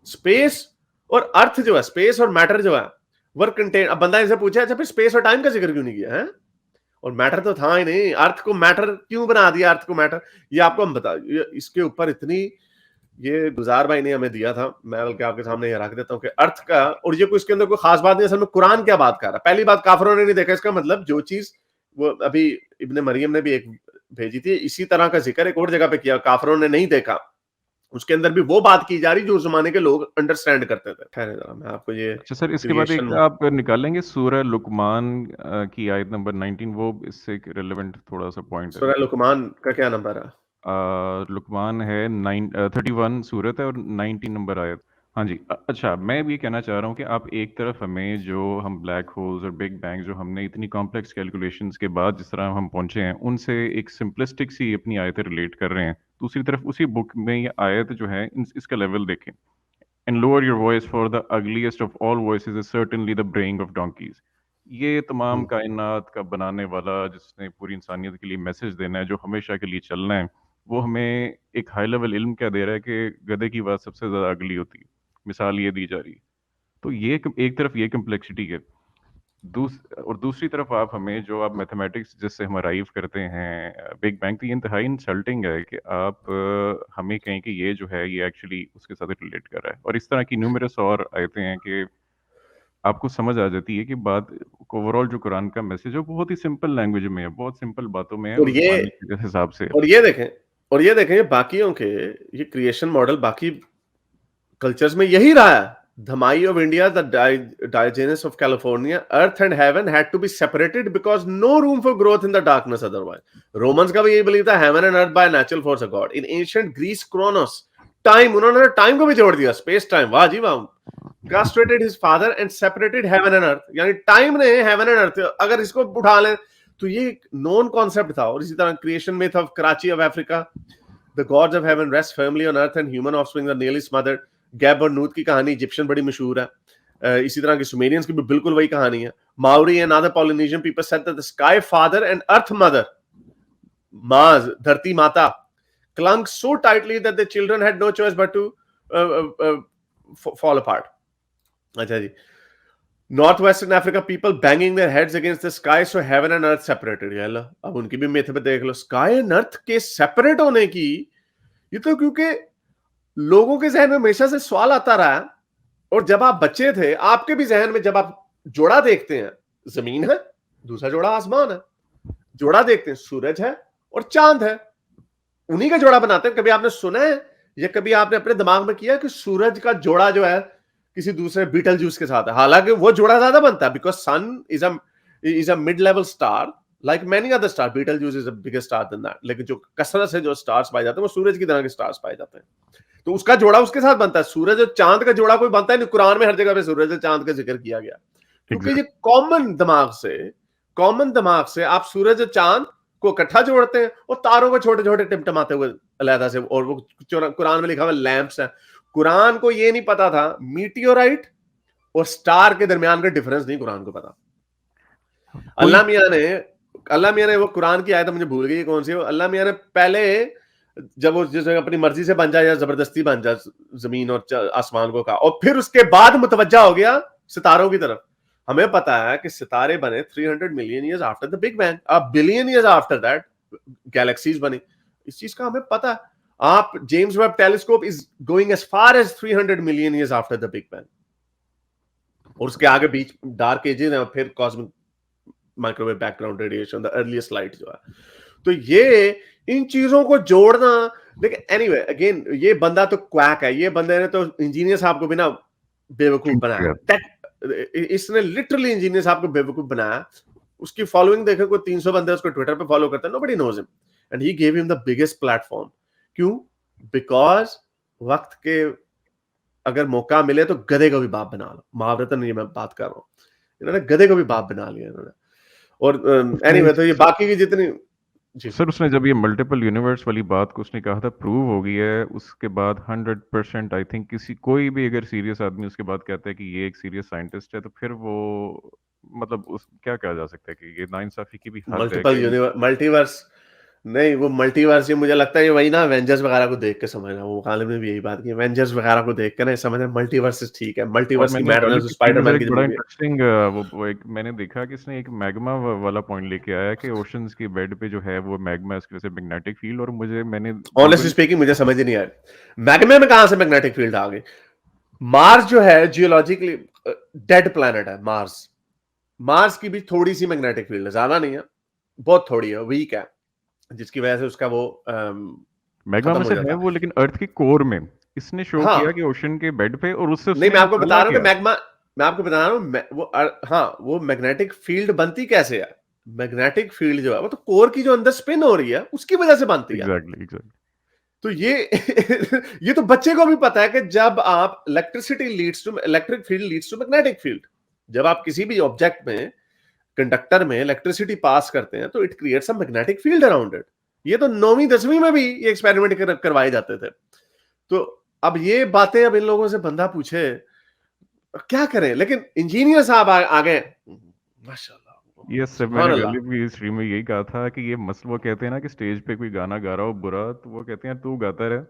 space और अर्थ जो है, स्पेस और मैटर जो है, वर कंटेन। अब बंदा इनसे पूछा अच्छा फिर स्पेस और टाइम का जिक्र क्यों नहीं किया है, और मैटर तो था ही नहीं, अर्थ को मैटर क्यों बना दिया, अर्थ को मैटर। ये आपको हम बता, इसके ऊपर इतनी, ये गुजार भाई ने हमें दिया था, मैं बल्कि आपके सामने ये रख देता हूँ कि अर्थ का, और ये कोई इसके अंदर कोई खास बात नहीं, असल में कुरान क्या बात कर रहा है। पहली बात, काफिरों ने नहीं देखा, इसका मतलब जो चीज वो अभी इब्ने मरियम ने भी एक भेजी थी, इसी तरह का जिक्र एक और जगह पे किया, काफिरों ने नहीं देखा, उसके अंदर भी वो बात की जा रही जो उस जमाने के लोग अंडरस्टैंड करते थे। ठहरे जरा मैं आपको ये अच्छा सर, इसके बाद एक क्रिएशन, आप निकालेंगे सूरह लुकमान की आयत नंबर 19, वो इससे रिलेवेंट थोड़ा सा पॉइंट है। सूरह लुकमान का क्या नंबर है? लुकमान है 31 सूरत है और 19 नंबर आयत। हाँ जी। अच्छा, मैं भी ये कहना चाह रहा हूँ कि आप एक तरफ हमें जो हम ब्लैक होल्स और बिग बैंग जो हमने इतनी कॉम्प्लेक्स कैलकुलेशंस के बाद जिस तरह हम पहुंचे हैं उनसे एक सिंपलिस्टिक सी अपनी आयतें रिलेट कर रहे हैं, दूसरी तरफ उसी बुक में ये आयत जो है इसका लेवल देखें। And lower your voice for the ugliest of all voices is certainly the braying of donkeys. ये तमाम कायनात का बनाने वाला जिसने पूरी इंसानियत के लिए मैसेज देना है, जो हमेशा के लिए चलना है, वो हमें एक हाई लेवल इल्म क्या दे रहा है कि गधे की बात सबसे ज़्यादा अगली होती है। मिसाल ये दी जा रही है। तो ये एक तरफ ये कम्प्लेक्सिटी है, और दूसरी तरफ आप हमें जो आप मैथमेटिक्स जिससे हम अराइव करते हैं बिग बैंग, तो ये इंतहाई इंसल्टिंग है कि आप हमें कहें कि ये जो है ये एक्चुअली उसके साथ रिलेट कर रहा है। और इस तरह की न्यूमरस और आयतें हैं कि आपको समझ आ जाती है कि बात, ओवरऑल जो कुरान का मैसेज है वो बहुत ही सिंपल लैंग्वेज में है, बहुत सिंपल बातों में है, और उस ये जमाने के हिसाब से है। और ये देखें, और ये देखें, ये बाकियों के, ये क्रिएशन मॉडल बाकी कल्चर्स में यही रहा है। Dhammai of India, the Diegueno of California, earth and heaven had to be separated because no room for growth in the darkness otherwise. Romans का भी यही बिलीव था, heaven and earth by natural force of God. In ancient Greece Kronos, time, उन्होंने time को भी जोड़ दिया, space time, वाह जी वाह। castrated his father and separated heaven and earth, यानी टाइम ने हेवन एंड अर्थ, अगर इसको उठा लें तो ये एक नॉन कॉन्सेप्ट था। और इसी तरह creation myth of Karachi of Africa, The gods of heaven rest firmly on earth and human offspring are nearly smothered. गैब और नूत की कहानी इजिप्शियन बड़ी मशहूर है। इसी तरह की सुमेरियंस की भी बिल्कुल वही कहानी है। Maori and other Polynesian people said that the sky father and earth mother, Mars, धरती माता, clung so tightly that the children had no choice but to fall apart. अच्छा जी। Northwestern Africa people banging their heads against the sky so heaven and earth separated. यार अब उनकी भी meth पे देख लो, sky and earth के separate होने की, ये तो क्योंकि लोगों के जहन में हमेशा से सवाल आता रहा है, और जब आप बच्चे थे आपके भी जहन में जब आप जोड़ा देखते हैं, जमीन है, दूसरा जोड़ा आसमान है, जोड़ा देखते हैं सूरज है और चांद है, उन्हीं का जोड़ा बनाते हैं। कभी आपने सुना है या कभी आपने अपने दिमाग में किया कि सूरज का जोड़ा जो है किसी दूसरे बीटल जूस के साथ है? हालांकि वो जोड़ा ज्यादा बनता है, because sun is a mid level star like many other star. Betelgeuse is a bigger star than that, लेकिन जो कसरत से जो स्टार्स पाए जाते हैं वो सूरज की तरह के स्टार्स पाए जाते हैं, तो उसका जोड़ा उसके साथ बनता है। सूरज और चांद का जोड़ा कोई बनता है नहीं। कुरान में हर जगह पे सूरज और चांद का जिक्र किया गया, क्योंकि ये कॉमन दिमाग से आप सूरज और चांद को इकट्ठा जोड़ते हैं और तारों को छोटे छोटे टिमटमाते हुए अलहदा से, और वो कुरान में लिखा हुआ लैंप्स है। कुरान को ये नहीं पता था मीटियोराइट और स्टार के दरमियान का डिफरेंस नहीं कुरान को पता। अल्लाह मियां ने वो कुरान की आयत मुझे भूल गई कौन सी, अल्लाह मियां ने पहले जब वो जिस अपनी मर्जी से बन जाए या जबरदस्ती बन जाए जमीन और आसमान को कहा, और फिर उसके बाद मुतवज्जा हो गया सितारों की तरफ। हमें पता है कि सितारे बने 300 million years after the big bang, a billion years after that galaxies बनी। इस चीज का हमें पता है। आप James Webb telescope is going as far as 300 million years after the big bang, और उसके आगे बीच डार्क एजेस हैं, फिर cosmic microwave background radiation, the earliest light जो है। तो ये इन चीजों को जोड़ना, लेकिन एनीवे अगेन ये बंदा तो क्वैक है, ये बंदे ने तो इंजीनियर साहब को भी ना बेवकूफ बनाया। इसने लिटरली इंजीनियर साहब को बेवकूफ बनाया। उसकी फॉलोइंग देखे, कोई 300 बंदे उसको ट्विटर पे फॉलो करते हैं, nobody knows him and he gave him the biggest platform. क्यों? बिकॉज वक्त के अगर मौका मिले तो गधे को भी बाप बना लो। महावरतन ये मैं बात कर रहा हूँ, इन्होंने गधे को भी बाप बना लिया इन्होंने। और एनीवे तो ये बाकी की जितनी सर उसने जब ये मल्टीपल यूनिवर्स वाली बात को उसने कहा था प्रूव हो गई है, उसके बाद 100% आई थिंक कोई भी अगर सीरियस आदमी उसके बाद कहता है कि ये एक सीरियस साइंटिस्ट है, तो फिर वो मतलब उस क्या कहा जा सकता है कि ये नाइंसाफी की भी हद है। मल्टीवर्स नहीं, वो मल्टीवर्स ये मुझे लगता है ये वही ना एवेंजर्स वगैरह को देख के समझना। वो गालिब ने भी यही बात की, एवेंजर्स वगैरह को देख के ना समझना मल्टीवर्स ठीक है। मल्टीवर्स की मैड होना स्पाइडरमैन की बड़ा इंटरेस्टिंग वो एक मैंने देखा कि इसने एक मैग्मा वाला पॉइंट लेके आया कि ओशंस की बेड पे जो है वो मैग्मा इसकी वजह से मैग्नेटिक फील्ड, और मैंने ऑनेस्टली स्पीकिंग मुझे समझ ही नहीं आया मैग्मा में कहां से मैग्नेटिक फील्ड आ गई। मार्स जो है जियोलॉजिकली डेड प्लैनेट है। मार्स की भी थोड़ी सी मैग्नेटिक फील्ड है, ज्यादा नहीं है, बहुत थोड़ी है, वीक है, जिसकी वजह से उसका वो मैग्मा में से है वो, लेकिन अर्थ की कोर में इसने शो किया कि ओशन के बेड पे, और उससे नहीं मैं आपको बता रहा हूं कि मैग्मा, मैं आपको बता रहा हूं वो हाँ वो मैग्नेटिक फील्ड बनती कैसे है। मैग्नेटिक फील्ड जो है वो तो कोर की जो अंदर स्पिन हो रही है उसकी वजह से बनती है। एग्जैक्टली। तो ये तो बच्चे को भी पता है कि जब आप electric field leads to magnetic field, जब आप किसी भी ऑब्जेक्ट में कंडक्टर में इलेक्ट्रिसिटी पास करते हैं तो it creates a magnetic field around it. ये तो 9वीं 10वीं में भी ये एक्सपेरिमेंट करवाए जाते थे। तो अब ये बातें अब इन लोगों से बंदा पूछे क्या करें, लेकिन इंजीनियर साहब आ गए माशाल्लाह। यस सर, मैंने गालिब की स्ट्रीम में यही कहा था कि ये मसल वो कहते हैं ना कि स्टेज पे कोई गाना गा रहा हो बुरा, तो वो कहते हैं तू गाता रहे,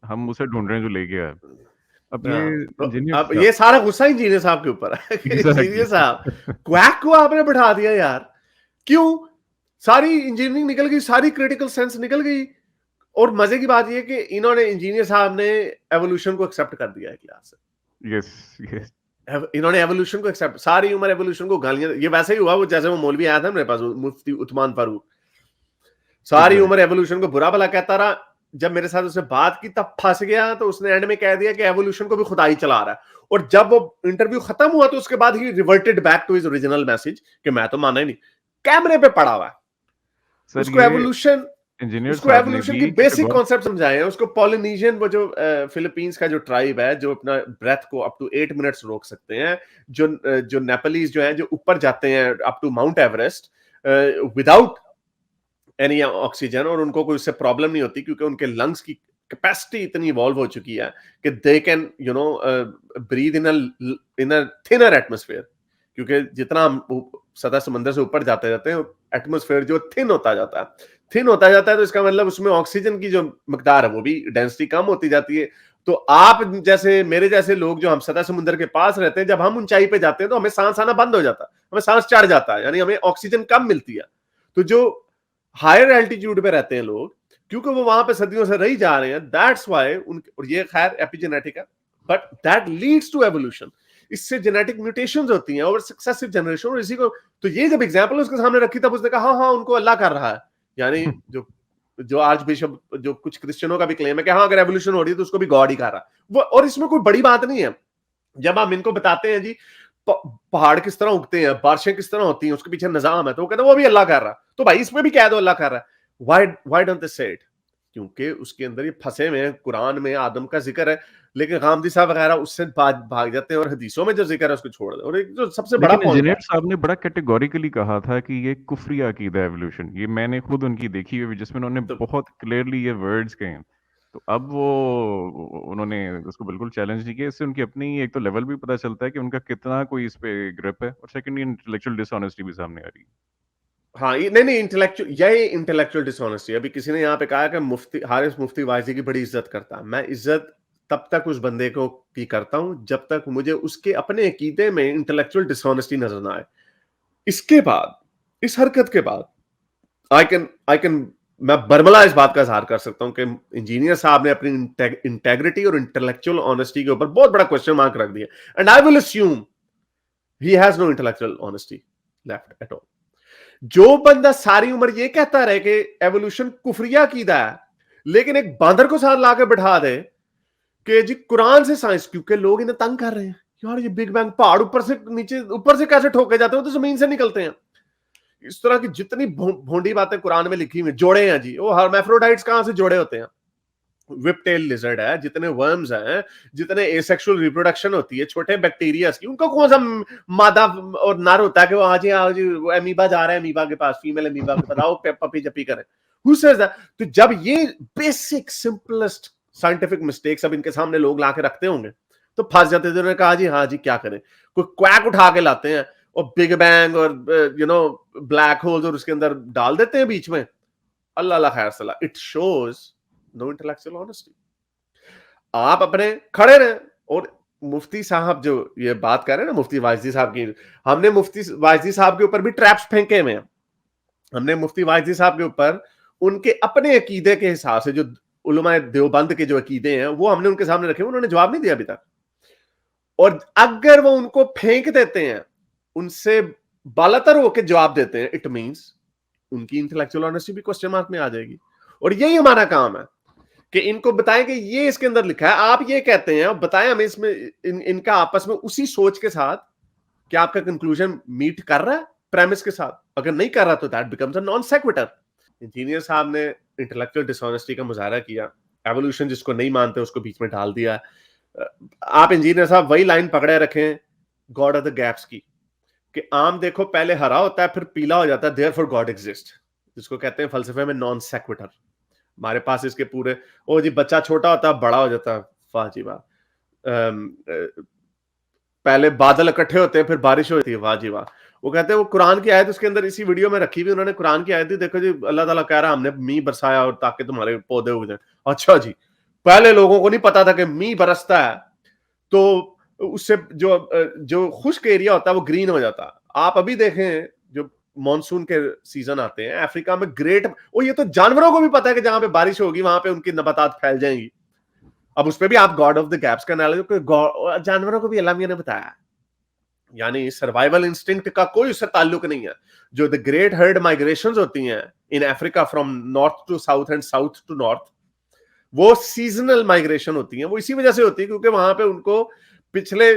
हम उसे ढूंढ रहे हैं जो लेके आया। अब ये सारा गुस्सा इंजीनियर साहब के ऊपर है। इंजीनियर साहब क्वैक को आपने बैठा दिया यार, क्यों? सारी इंजीनियरिंग निकल गई, सारी क्रिटिकल सेंस निकल गई। और मजे की बात ये कि इन्होंने इंजीनियर साहब ने एवोल्यूशन को एक्सेप्ट कर दिया है क्लास से। यस इन्होंने एवोल्यूशन को एक्सेप्ट, सारी उम्र एवोल्यूशन को गालियां, ये वैसे ही हुआ वो जैसे वो मौलवी आया था मेरे पास, मुफ्ती उस्मान फारूक, सारी उम्र एवोल्यूशन को बुरा भला कहता रहा। जब मेरे साथ उसने बात की तब फंस गया, तो उसने एंड में कह दिया कि एवोल्यूशन को भी खुदा ही चला रहा है। और जब वो इंटरव्यू खत्म हुआ तो उसके बाद he reverted back to his original message कि मैं तो माना ही नहीं, कैमरे पे पड़ा हुआ है। उसको एवोल्यूशन की बेसिक कॉन्सेप्ट समझाए हैं उसको। पॉलिनेशियन वो जो फिलीपींस का जो ट्राइब है जो अपना ब्रेथ को अप टू 8 मिनट्स रोक सकते हैं, जो नेपालीज जो है जो ऊपर जाते हैं up to Mount Everest without any oxygen, और उनको कोई उससे प्रॉब्लम नहीं होती क्योंकि उनके लंग्स की कैपेसिटी इतनी इवॉल्व हो चुकी है कि they can breathe in a thinner atmosphere, क्योंकि जितना हम सतह समंदर से ऊपर जाते जाते हैं एटमॉस्फेयर जो थिन होता जाता है, तो इसका मतलब उसमें ऑक्सीजन की जो मकदार है वो भी डेंसिटी कम होती जाती है। तो आप जैसे मेरे जैसे लोग जो हम सतह समुद्र के पास रहते हैं, जब हम ऊंचाई पे जाते हैं तो हमें सांस आना बंद हो जाता है, हमें सांस चढ़ जाता है, यानी हमें ऑक्सीजन कम मिलती है। तो जो हायर एल्टीट्यूड पे रहते हैं लोग, क्योंकि वो वहां पे सदियों से रही जा रहे हैं, दैट्स वाई और ये खैर एपिजेनेटिक है, but that leads to evolution. इससे जेनेटिक म्यूटेशंस होती हैं ओवर सक्सेसिव जनरेशन, और इसी को तो ये जब एग्जांपल उसके सामने रखी तब उसने कहा हाँ हाँ उनको अल्लाह कर रहा है। यानी जो जो आर्च बिशप, जो कुछ क्रिश्चियनों का भी क्लेम है कि हाँ अगर एवोल्यूशन हो रही है तो उसको भी गॉड ही कर रहा है वो, और इसमें कोई बड़ी बात नहीं है। जब हम इनको बताते हैं जी पहाड़ किस तरह उगते हैं, बारिशें किस तरह होती हैं, उसके पीछे निजाम है, तो वो कहते हैं वो भी अल्लाह कर रहा है, तो भाई इसमें भी कह दो अल्लाह कर रहा है। व्हाई डोंट दे से इट? क्योंकि उसके अंदर ये फंसे हुए हैं, कुरान में आदम का जिक्र है, लेकिन गामदी साहब वगैरह उससे भाग जाते हैं और हदीसों में जो जिक्र है उसको छोड़ दे। और एक जो सबसे बड़ा लेकिन पॉइंट है, इंजीनियर साहब ने बड़ा कैटेगोरिकली कहा था कि ये कुफरी अकीदा है एवोल्यूशन, ये मैंने खुद उनकी देखी हुई जिसमें उन्होंने तो बहुत क्लियरली ये वर्ड्स कहे हैं। तो अब वो उन्होंने उसको बिल्कुल चैलेंज नहीं किया। इससे उनकी अपनी एक तो लेवल भी पता चलता है कि उनका कितना कोई इस पे ग्रिप है, और सेकंडली इंटेलेक्चुअल डिसऑनेस्टी भी सामने आ रही है। हाँ ये नहीं नहीं इंटेलेक्चुअल, यही इंटेलेक्चुअल डिसऑनेस्टी। अभी किसी ने यहाँ पे कहा कि मुफ्ती हारिस मुफ्ती वाइजी की बड़ी इज्जत करता है। मैं इज्जत तब तक उस बंदे को की करता हूं जब तक मुझे उसके अपने अकीदे में इंटेलेक्चुअल डिसऑनेस्टी नजर ना आए। इसके बाद, इस हरकत के बाद आई कैन मैं बर्मला इस बात का इजहार कर सकता हूं कि इंजीनियर साहब ने अपनी इंटेग्रिटी और इंटेलेक्चुअल ऑनेस्टी के ऊपर बहुत बड़ा क्वेश्चन मार्क रख दिया, and I will assume he has no intellectual honesty left at all. जो बंदा सारी उम्र ये कहता रहे कि एवोल्यूशन कुफरिया कीदा है, लेकिन एक बांदर को साथ लाके बिठा दे कि जी कुरान से साइंस, क्योंकि लोग इन्हें तंग कर रहे हैं यार, ये बिग बैंग पहाड़ ऊपर से नीचे ऊपर से कैसे ठोके जाते हैं, तो जमीन से निकलते हैं। इस तरह की जितनी भोंडी बातें कुरान में लिखी हुई, जोड़े हैं जी, वो हर्मेफ्रोडाइट्स कहां से जोड़े होते हैं? विपटेल लिजर्ड है, जितने वर्म्स हैं, जितने एसेक्सुअल रिप्रोडक्शन होती है छोटे बैक्टीरिया की, उनका कौन सा मादा और नर होता है कि वो आज वो अमीबा जा रहा है अमीबा के पास, फीमेल अमीबा के पास, आओ पपी जपी करे। Who says that? तो जब ये बेसिक सिंपलेस्ट साइंटिफिक मिस्टेक्स अब इनके सामने लोग लाके रखते होंगे तो फंस जाते थे। उन्होंने कहा जी हाँ जी क्या करें, कोई क्वैक उठा के लाते हैं और बिग बैंग और ब्लैक होल्स और उसके अंदर डाल देते हैं बीच में। अल्लाह अल्लाह खैर सला, it shows no intellectual honesty. आप अपने खड़े रहे। और मुफ्ती साहब जो ये बात कर रहे हैं ना मुफ्ती वाइजी साहब की, हमने मुफ्ती वाइजी साहब के ऊपर भी ट्रैप्स फेंके हुए हैं। हमने मुफ्ती वाइजी साहब के ऊपर उनके अपने अकीदे के हिसाब से जो उलमा देवबंद के जो अकीदे हैं वो हमने उनके सामने रखे, उन्होंने जवाब नहीं दिया अभी तक। और अगर वो उनको फेंक देते हैं, उनसे बालातर होकर जवाब देते हैं, इट मींस उनकी इंटेलेक्चुअल ऑनेस्टी भी क्वेश्चन मार्क में आ जाएगी। और यही हमारा काम है कि इनको बताएं कि ये इसके अंदर लिखा है, आप ये कहते हैं, बताएं हमें इसमें इनका आपस में उसी सोच के साथ क्या आपका कंक्लूजन मीट कर रहा है प्रेमिस के साथ। अगर नहीं कर रहा तो that becomes a non sequitur. Engineer साहब ने इंटेलेक्चुअल डिसऑनेस्टी का मुजाहरा किया, एवोल्यूशन जिसको नहीं मानते उसको बीच में डाल दिया। आप इंजीनियर साहब वही लाइन पकड़े रखें गॉड ऑफ द गैप्स की, कि आम देखो पहले हरा होता है फिर पीला हो जाता है, देयरफॉर गॉड एग्जिस्ट, जिसको कहते हैं फलसफे में नॉन सेक्विटर। हमारे पास इसके पूरे, ओ जी बच्चा छोटा होता है बड़ा हो जाता है, वाह जी वाह। पहले बादल इकट्ठे होते हैं फिर बारिश होती है, वाह जी वाह। वो कहते हैं वो कुरान की आयत उसके अंदर इसी वीडियो में रखी हुई, उन्होंने कुरान की आयत दी, देखो जी अल्लाह ताला कह रहा है हमने मींह बरसाया और ताकि तुम्हारे पौधे उग जाए। अच्छा जी, पहले लोगों को नहीं पता था कि मींह बरसता है तो उससे जो खुश्क एरिया होता है वो ग्रीन हो जाता है। आप अभी देखें जो मॉनसून के सीजन आते हैं अफ्रीका में, ग्रेट, वो ये तो जानवरों को भी पता है कि जहां पे बारिश होगी वहां पे उनकी नबातात फैल जाएंगी। अब उस पर भी आप गॉड ऑफ द गैप्स का एनालिसिस, जानवरों को भी अल्लाह मियां ने बताया, यानी सर्वाइवल इंस्टिंक्ट का कोई उससे ताल्लुक नहीं है। जो द ग्रेट हर्ड माइग्रेशंस होती हैं in Africa from north to south and south to north, वो सीजनल माइग्रेशन होती है। वो इसी वजह से होती है क्योंकि वहां पे उनको पिछले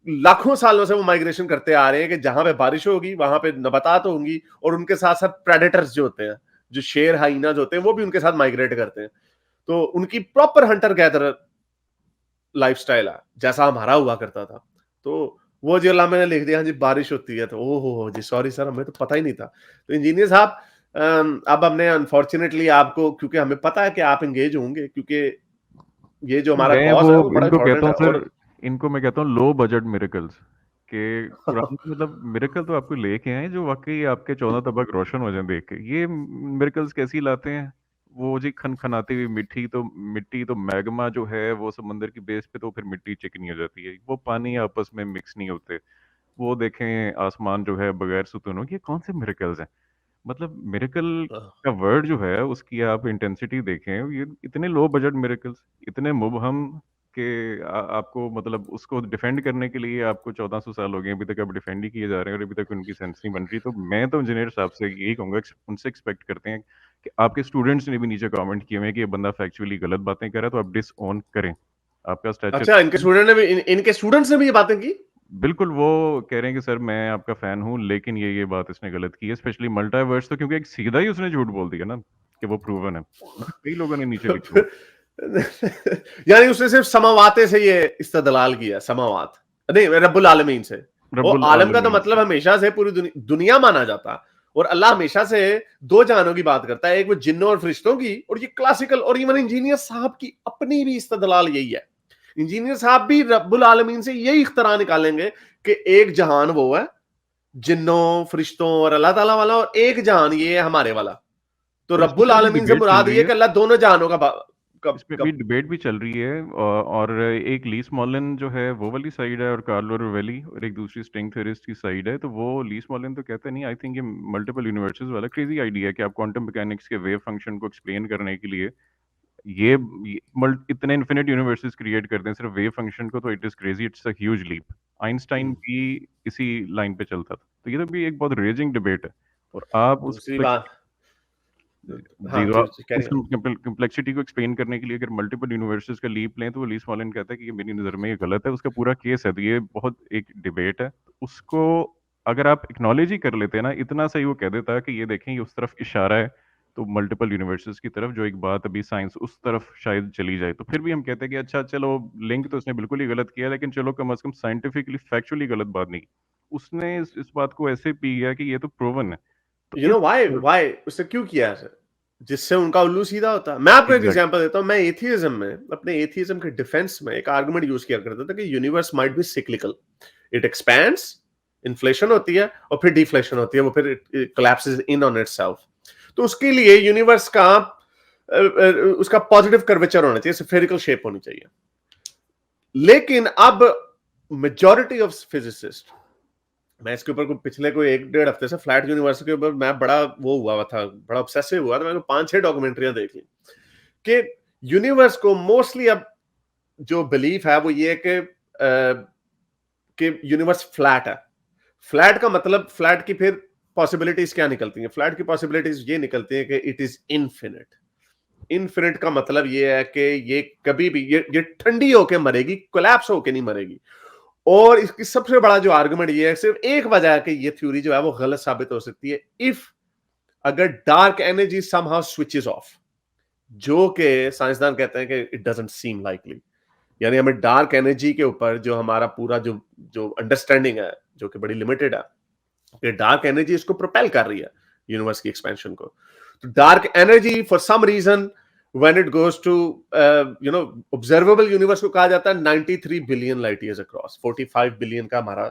लाखों सालों से वो माइग्रेशन करते आ रहे हैं कि जहां पे बारिश होगी वहां पे नबातात होंगी, और उनके साथ साथ प्रेडेटर्स जो होते हैं, जो शेर हाइनाज होते हैं, वो भी उनके साथ माइग्रेट करते हैं। तो उनकी प्रॉपर हंटर गैदरर लाइफस्टाइल है जैसा हमारा हुआ करता था। तो वो जो अल्लाह मैंने लिख दिया जी बारिश होती है तो ओ हो जी सॉरी सर हमें तो पता ही नहीं था। तो इंजीनियर साहब अब हमने अनफॉर्चुनेटली आपको, क्योंकि हमें पता है कि आप एंगेज होंगे, क्योंकि ये जो हमारा मैं कॉज वो है वो बड़ा इनको कहता इंपॉर्टेंट हूँ है। सर, और इनको मैं कहता हूँ लो बजट मिरेकल्स के कुरान में, मतलब मिरेकल तो आपको लेके आए जो वाकई आपके 14 तबक रोशन हो जाए देख के। ये मिरेकल्स कैसी लाते हैं? वो जी खनखनाती हुई मिट्टी तो मैग्मा जो है वो समंदर की बेस पे, तो फिर मिट्टी चिकनी हो जाती है, वो पानी आपस में मिक्स नहीं होते। वो देखें आसमान जो है बगैर सुतूनों के, ये कौन से मिरेकल्स हैं? मतलब मिरेकल का वर्ड जो है उसकी आप इंटेंसिटी देखें, ये इतने लो बजट मिरेकल्स, इतने मुबहम कि आपको मतलब उसको डिफेंड करने के लिए आपको 1400 साल हो गए, अभी तक आप डिफेंड ही किए जा रहे हैं और अभी तक उनकी सेंस नहीं बन रही। तो मैं तो इंजीनियर साहब से यही कहूंगा, उनसे एक्सपेक्ट करते हैं कि आपके स्टूडेंट्स ने भी नीचे कमेंट किए हुए हैं कि ये बंदा फैक्चुअली गलत बातें कर रहा है, तो आप डिसओन करें। आपका स्टैचर अच्छा, इनके स्टूडेंट्स ने भी ये बातें की? बिल्कुल, वो कह रहे हैं कि सर मैं आपका फैन हूँ, लेकिन ये बात इसने गलत की है, स्पेशली मल्टावर्स। तो क्योंकि एक सीधा ही उसने झूठ बोल दिया ना कि वो प्रूवन है, कई लोगों ने नीचे लिखा हुआ यानी उसने सिर्फ समावाते से ये इस्तदलाल किया, समावात नहीं, रब्बुल आलमीन से। और रब्बुल आलम का तो आलमीन मतलब से। हमेशा से पूरी दुनिया माना जाता है। और अल्लाह हमेशा से दो जहानों की बात करता है, एक वो जिन्नों और फरिश्तों की, और ये क्लासिकल और इवन इंजीनियर साहब की अपनी भी इस्तदलाल यही है। इंजीनियर साहब भी रब्बुल आलमीन से यही इख्तरा निकालेंगे कि एक जहान वो है जिन्नों फरिश्तों और अल्लाह ताला वाला, और एक जहान ये है हमारे वाला। तो और इसमें रब्बुल सर अभी आलमीन से डिबेट चल मुराद रही ये है, कि अल्लाह दोनों जहानों का कब इसमें अभी कब डिबेट भी चल रही है, और एक ली स्मॉलिन जो है वो वाली साइड है और कार्लो रोवेली, और एक दूसरी स्ट्रिंग थ्योरिस्ट की साइड है। तो वो ली स्मॉलिन तो कहते नहीं, आई थिंक ये मल्टीपल यूनिवर्सेस वाला क्रेजी आइडिया है कि आप क्वांटम मैकेनिक्स के वेव फंक्शन को एक्सप्लेन करने के लिए इतने इन्फिनिट यूनिवर्सेस क्रिएट करते हैं सिर्फ वेव फंक्शन को, तो it is crazy, it's a huge leap. Einstein भी इसी लाइन पे चलता था। तो ये तो भी एक बहुत रेजिंग डिबेट है। और आप उस दूसरी बात। जी, हाँ तो जी आप जी, कैरी उस ऑन। कम्प्लेक्सिटी को एक्सप्लेन करने के लिए अगर मल्टीपल यूनिवर्सेस का लीप लें, तो वो ली स्मॉलिन कहता है कि ये मेरी नज़र में ये गलत है, उसका पूरा केस है। तो ये बहुत एक डिबेट है, तो उसको अगर आप एक्नॉलेज ही कर लेते हैं ना, इतना सही वो कह देता है कि ये देखें ये उस तरफ इशारा है, तो मल्टीपल यूनिवर्सेस की तरफ, जो एक बात अभी साइंस उस तरफ शायद चली जाए, तो फिर भी हम कहते हैं कि अच्छा चलो, लिंक तो उसने बिल्कुल ही गलत किया, लेकिन चलो कम से कम साइंटिफिकली फैक्चुअली गलत बात नहीं की। उसने इस बात को ऐसे पी गया कि ये तो प्रूवन है। तो यू नो व्हाई उसने क्यों किया ऐसे, जिससे उनका उल्लू सीधा होता है। मैं आपको एक एग्जैक्ट एग्जांपल देता हूं। मैं एथियज्म में, अपने एथियज्म के डिफेंस में एक आर्गुमेंट यूज किया करता था कि universe might be cyclical, it expands, inflation होती है और फिर डिफ्लेशन होती है, वो फिर it collapses in on itself. तो उसके लिए यूनिवर्स का उसका पॉजिटिव कर्वेचर होना चाहिए, स्फेरिकल शेप होनी चाहिए। लेकिन अब मेजॉरिटी ऑफ फिजिसिस्ट, मैं इसके ऊपर पिछले कोई 1-1.5 हफ्ते से फ्लैट यूनिवर्स के ऊपर मैं बड़ा वो हुआ था, बड़ा ऑब्सेसिव हुआ था। मैंने 5-6 डॉक्यूमेंट्रियां देख ली कि यूनिवर्स को मोस्टली अब जो बिलीफ है वो ये है कि यूनिवर्स फ्लैट है। फ्लैट का मतलब, फ्लैट की फिर पॉसिबिलिटीज क्या निकलती हैं? फ्लैट की पॉसिबिलिटीज ये निकलती है कि इट इज इनफिनिट। इनफिनिट का मतलब ये है कि ये कभी भी ये ठंडी होके मरेगी, कोलैप्स होके नहीं मरेगी। और इसकी सबसे बड़ा जो आर्गुमेंट ये है, सिर्फ एक वजह है कि ये थ्योरी जो है वो गलत साबित हो सकती है, इफ अगर dark energy somehow switches of, जो कि साइंसदान कहते हैं कि इट डजंट सीम लाइकली। यानी हमें डार्क एनर्जी के ऊपर जो हमारा पूरा जो जो अंडरस्टैंडिंग है, जो कि बड़ी लिमिटेड है, कि डार्क एनर्जी इसको प्रोपेल कर रही है यूनिवर्स की एक्सपेंशन को। तो dark energy for some reason when it goes to observable universe को कहा जाता है 93 billion light years across. 45 billion का हमारा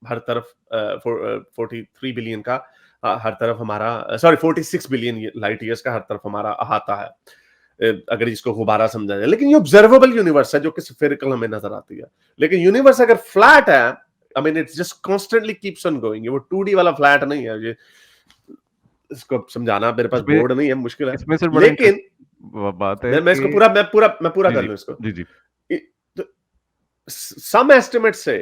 हर तरफ, 43 बिलियन का हर तरफ हमारा, सॉरी 46 बिलियन लाइट ईयर्स का हर तरफ हमारा अहाता है, अगर इसको गुब्बारा समझा जाए। लेकिन ये ऑब्जर्वेबल यूनिवर्स है जो कि स्फेरिकल हमें नजर आती है। लेकिन यूनिवर्स अगर फ्लैट है, I mean it's just constantly keeps on going, ये वो 2D वाला फ्लैट नहीं है। ये इसको समझाना मेरे पास इसमें बोर्ड नहीं है, मुश्किल है। इसमें सर बड़ा लेकिन इंटरेस्टिंग बात है मैं कि इसको पूरा जी कर जी लूं इसको। जी जी सम एस्टिमेट्स से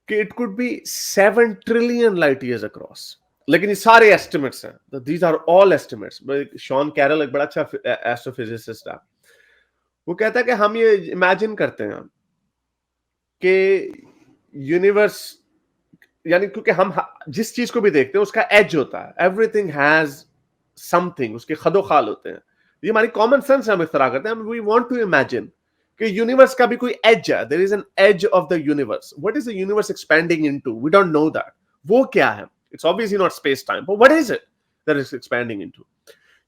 कि it could be 7 trillion light years across. लेकिन ये सारे एस्टिमेट्स हैं, these are all estimates. Sean Carroll एक बड़ा अच्छा एस्ट्रोफिजिसिस्ट है, वो कहता है कि हम ये इमेजिन करते हैं कि यूनिवर्स, यानी क्योंकि हम जिस चीज को भी देखते हैं उसका एज होता है, एवरीथिंग हैज समथिंग, उसके खदो खाल होते हैं। ये हमारी कॉमन सेंस हम इख्तरा करते हैं। वी वांट टू इमेजिन कि यूनिवर्स का भी कोई एज है, there is an age of the universe. What is the universe expanding into? We don't know that. वो क्या है? It's obviously not space time, but what is it? That is expanding into.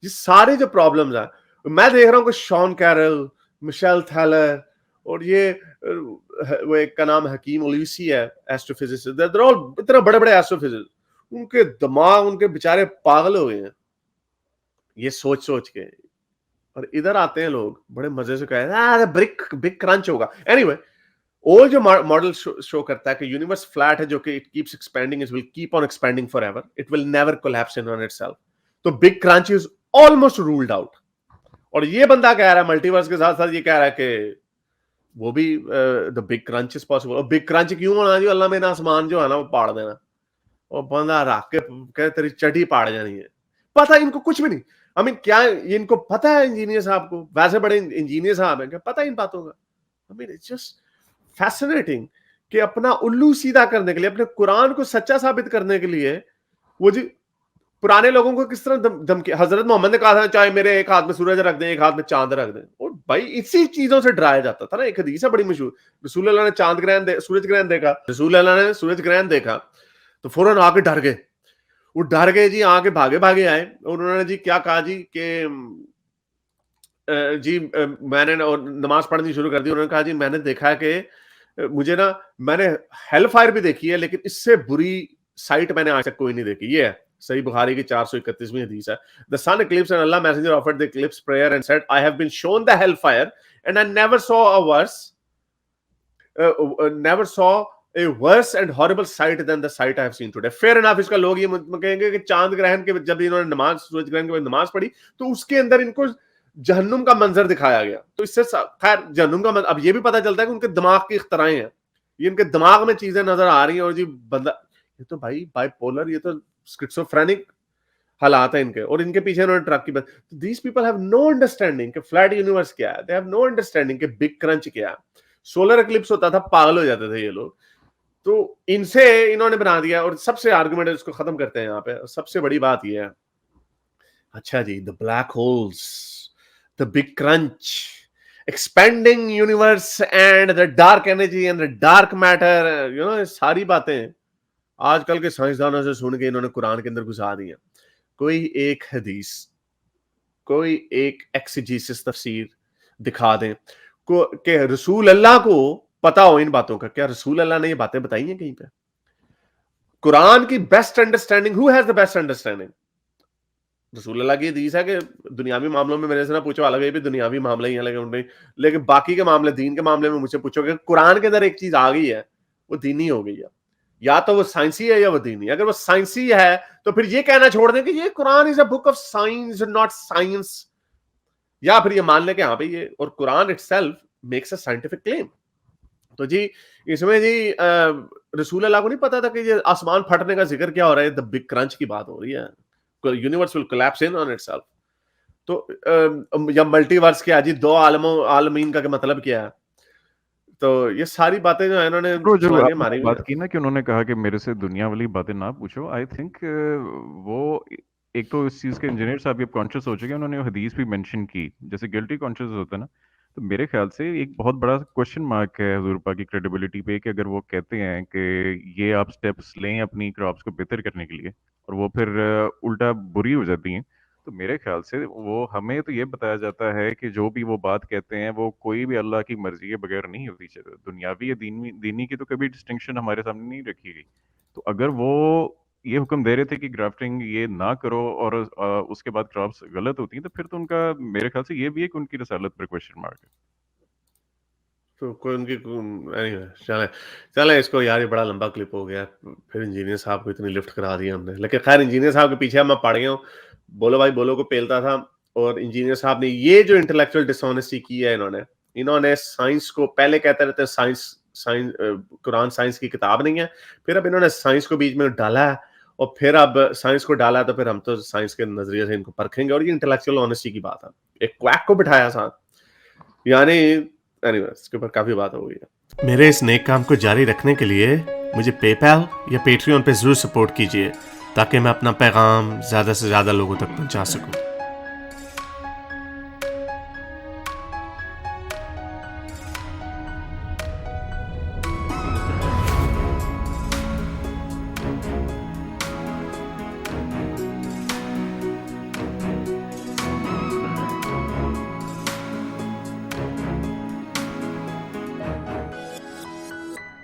ये सारे जो problems हैं, मैं देख रहा हूँ कि शॉन कैरल, मिशेल थैलर और ये वो एक का नाम हकीम ओलिसी है, एस्ट्रोफिजिसिस्ट, दे ऑल इतने बड़े-बड़े एस्ट्रोफिजिसिस्ट, उनके दिमाग उनके बेचारे पागल हो गए हैं ये सोच-सोच के। और इधर आते हैं लोग बड़े मजे से कहते हैं ब्रिक बिग क्रंच होगा। एनीवे, वो जो मॉडल शो करता है कि यूनिवर्स फ्लैट है, जो कि it keeps expanding, it will keep on expanding forever, it will never collapse in on itself. तो big crunch is almost ruled out. और ये बंदा कह रहा है मल्टीवर्स के साथ साथ ये कह रहा है कि वो भी the big crunch is possible. और बिग क्रंच क्यों होना जी? अल्लाह मेरा आसमान जो है ना वो पाड़ देना, और बंदा रख के कह तेरी चटी पाड़ जानी है। पता इनको कुछ भी नहीं। आई मीन क्या ये इनको पता है इंजीनियर साहब को? वैसे बड़े इंजीनियर साहब हैं, क्या पता इन बातों का? I mean it's just fascinating कि अपना उल्लू सीधा करने के लिए, अपने कुरान को सच्चा साबित करने के लिए, वो जी पुराने लोगों को किस तरह धमकी, हजरत मोहम्मद ने कहा था चाहे मेरे एक हाथ में सूरज रख दें, एक हाथ में चांद रख दें, और भाई इसी चीजों से डराया जाता था ना। एक हदीस है बड़ी मशहूर, रसूल अल्लाह ने चांद ग्रहण सूरज ग्रहण देखा, रसूल अल्लाह ने सूरज ग्रहण देखा तो फौरन आके डर गए। वो डर गए जी, आके भागे भागे आए और उन्होंने जी क्या कहा जी कि मैंने नमाज पढ़नी शुरू कर दी। उन्होंने कहा जी मैंने देखा है कि मुझे ना, मैंने हेल फायर भी देखी है लेकिन इससे बुरी साइट मैंने आज तक कोई नहीं देखी। ये है सही बुखारी की 431वीं हदीस है। The sun eclipsed and Allah messenger offered the eclipse prayer and said, I have been shown the hellfire and I never saw a worse and horrible sight than the sight I have seen today. Fair enough, इसका लोग ये कहेंगे कि चांद ग्रहण के जब इन्होंने नमाज, सूरज ग्रहण के बाद नमाज पढ़ी तो उसके अंदर इनको जहन्नुम का मंजर दिखाया गया। तो इससे खैर जहन्नुम का अब ये भी पता चलता है कि उनके दिमाग की इख्तराएं हैं, ये इनके दिमाग में चीजें नजर आ रही हैं। और जी बंदा, ये तो भाई बाइपोलर, ये तो स्किज़ोफ्रेनिक हालात है इनके, और इनके पीछे इन्होंने ट्रक की बात। These people have no understanding कि फ्लैट यूनिवर्स क्या है, दे हैव नो अंडरस्टैंडिंग कि बिग क्रंच क्या है। सोलर एक्लिप्स होता था, पागल हो जाते थे ये लोग। तो इनसे इन्होंने बना दिया। और सबसे आर्गुमेंट इसको खत्म करते हैं यहाँ पे, सबसे बड़ी बात ये है, अच्छा जी, the black holes, the big crunch, expanding universe and the dark energy and the dark matter, you know, सारी बातें आजकल के साइंसदानों से सुन के इन्होंने कुरान के अंदर घुसा दी है। कोई एक हदीस, कोई एक एक्सीजेसिस तफसीर दिखा दें को कि रसूल अल्लाह को पता हो इन बातों का। क्या रसूल अल्लाह ने ये बातें बताई हैं कहीं पे? कुरान की best understanding, who has the best understanding? रसूल अल्लाह की हदीस है कि दुनियावी मामलों में मेरे से ना पूछो, हालांकि ये भी दुनियावी मामले ही है, लेकिन बाकी के मामले, दीन के मामले में मुझसे पूछोगे, कुरान के अंदर एक चीज आ गई है, वो दीनी हो गई है। या तो वो साइंसी है या वो दीनी। अगर वो साइंसी है तो फिर ये कहना छोड़ दें कि ये Quran is a book of science not science, या फिर ये मान लें कि हाँ भाई ये, और Quran itself makes a scientific claim. तो जी इसमें जी रसूल अल्लाह को नहीं पता था कि ये आसमान फटने का जिक्र क्या हो रहा है, द बिग क्रंच की बात हो रही है, universe will collapse in on itself. तो या मल्टीवर्स क्या जी, दो आलमीन का मतलब क्या है? तो ये सारी बातें जो है इन्होंने ब्रो, जो सुनानी आपने मारी हुई बात है। की ना कि उन्होंने कहा कि मेरे से दुनिया वाली बातें ना पूछो, आई थिंक वो एक तो इस चीज़ के इंजीनियर साहब ये कॉन्शियस हो चुके हैं। उन्होंने वो हदीस भी मेंशन की, जैसे गिल्टी कॉन्शियस होता है ना। तो मेरे ख्याल से एक बहुत बड़ा क्वेश्चन मार्क है हुजूर पाक की क्रेडिबिलिटी पे कि अगर वो कहते हैं कि ये आप स्टेप्स लें अपनी क्रॉप्स को बेहतर करने के लिए, और वो फिर उल्टा बुरी हो जाती हैं, तो मेरे ख्याल से वो हमें तो ये बताया जाता है कि जो भी वो बात कहते हैं वो कोई भी अल्लाह की मर्जी के बगैर नहीं होती। दुनियावी या दीनी की तो कभी डिस्टिंक्शन हमारे सामने नहीं रखी गई। तो अगर वो ये हुक्म दे रहे थे कि ग्राफ्टिंग ये ना करो और उसके बाद क्रॉप्स गलत होती हैं, तो फिर तो उनका मेरे ख्याल से ये भी है कि उनकी रसालत पर क्वेश्चन मार्क है। तो कोई उनकी एनीवे, चले चले इसको यार, ये बड़ा लंबा क्लिप हो गया। फिर इंजीनियर साहब को इतनी लिफ्ट करा दी हमने, लेकिन खैर इंजीनियर साहब के पीछे मैं पड़ गया हूँ। बोलो भाई बोलो को पेलता था, और इंजीनियर साहब ने ये जो इंटेलेक्चुअल डिसऑनेस्टी की है, इन्होंने साइंस को पहले कहते रहते साइंस साइंस कुरान साइंस की किताब नहीं है, फिर अब इन्होंने साइंस को बीच में डाला है, और फिर अब साइंस को डाला तो फिर हम तो साइंस के नजरिए से इनको परखेंगे। और ये इंटेलेक्चुअल ऑनेस्टी की बात है, एक क्वैक को बिठाया साथ, यानी एनीवे इसके ऊपर काफी बात हो गई है। मेरे इस नेक काम को जारी रखने के लिए मुझे पेपैल या पेट्रियन पे जरूर सपोर्ट कीजिए, ताकि मैं अपना पैगाम ज्यादा से ज्यादा लोगों तक पहुंचा सकूं।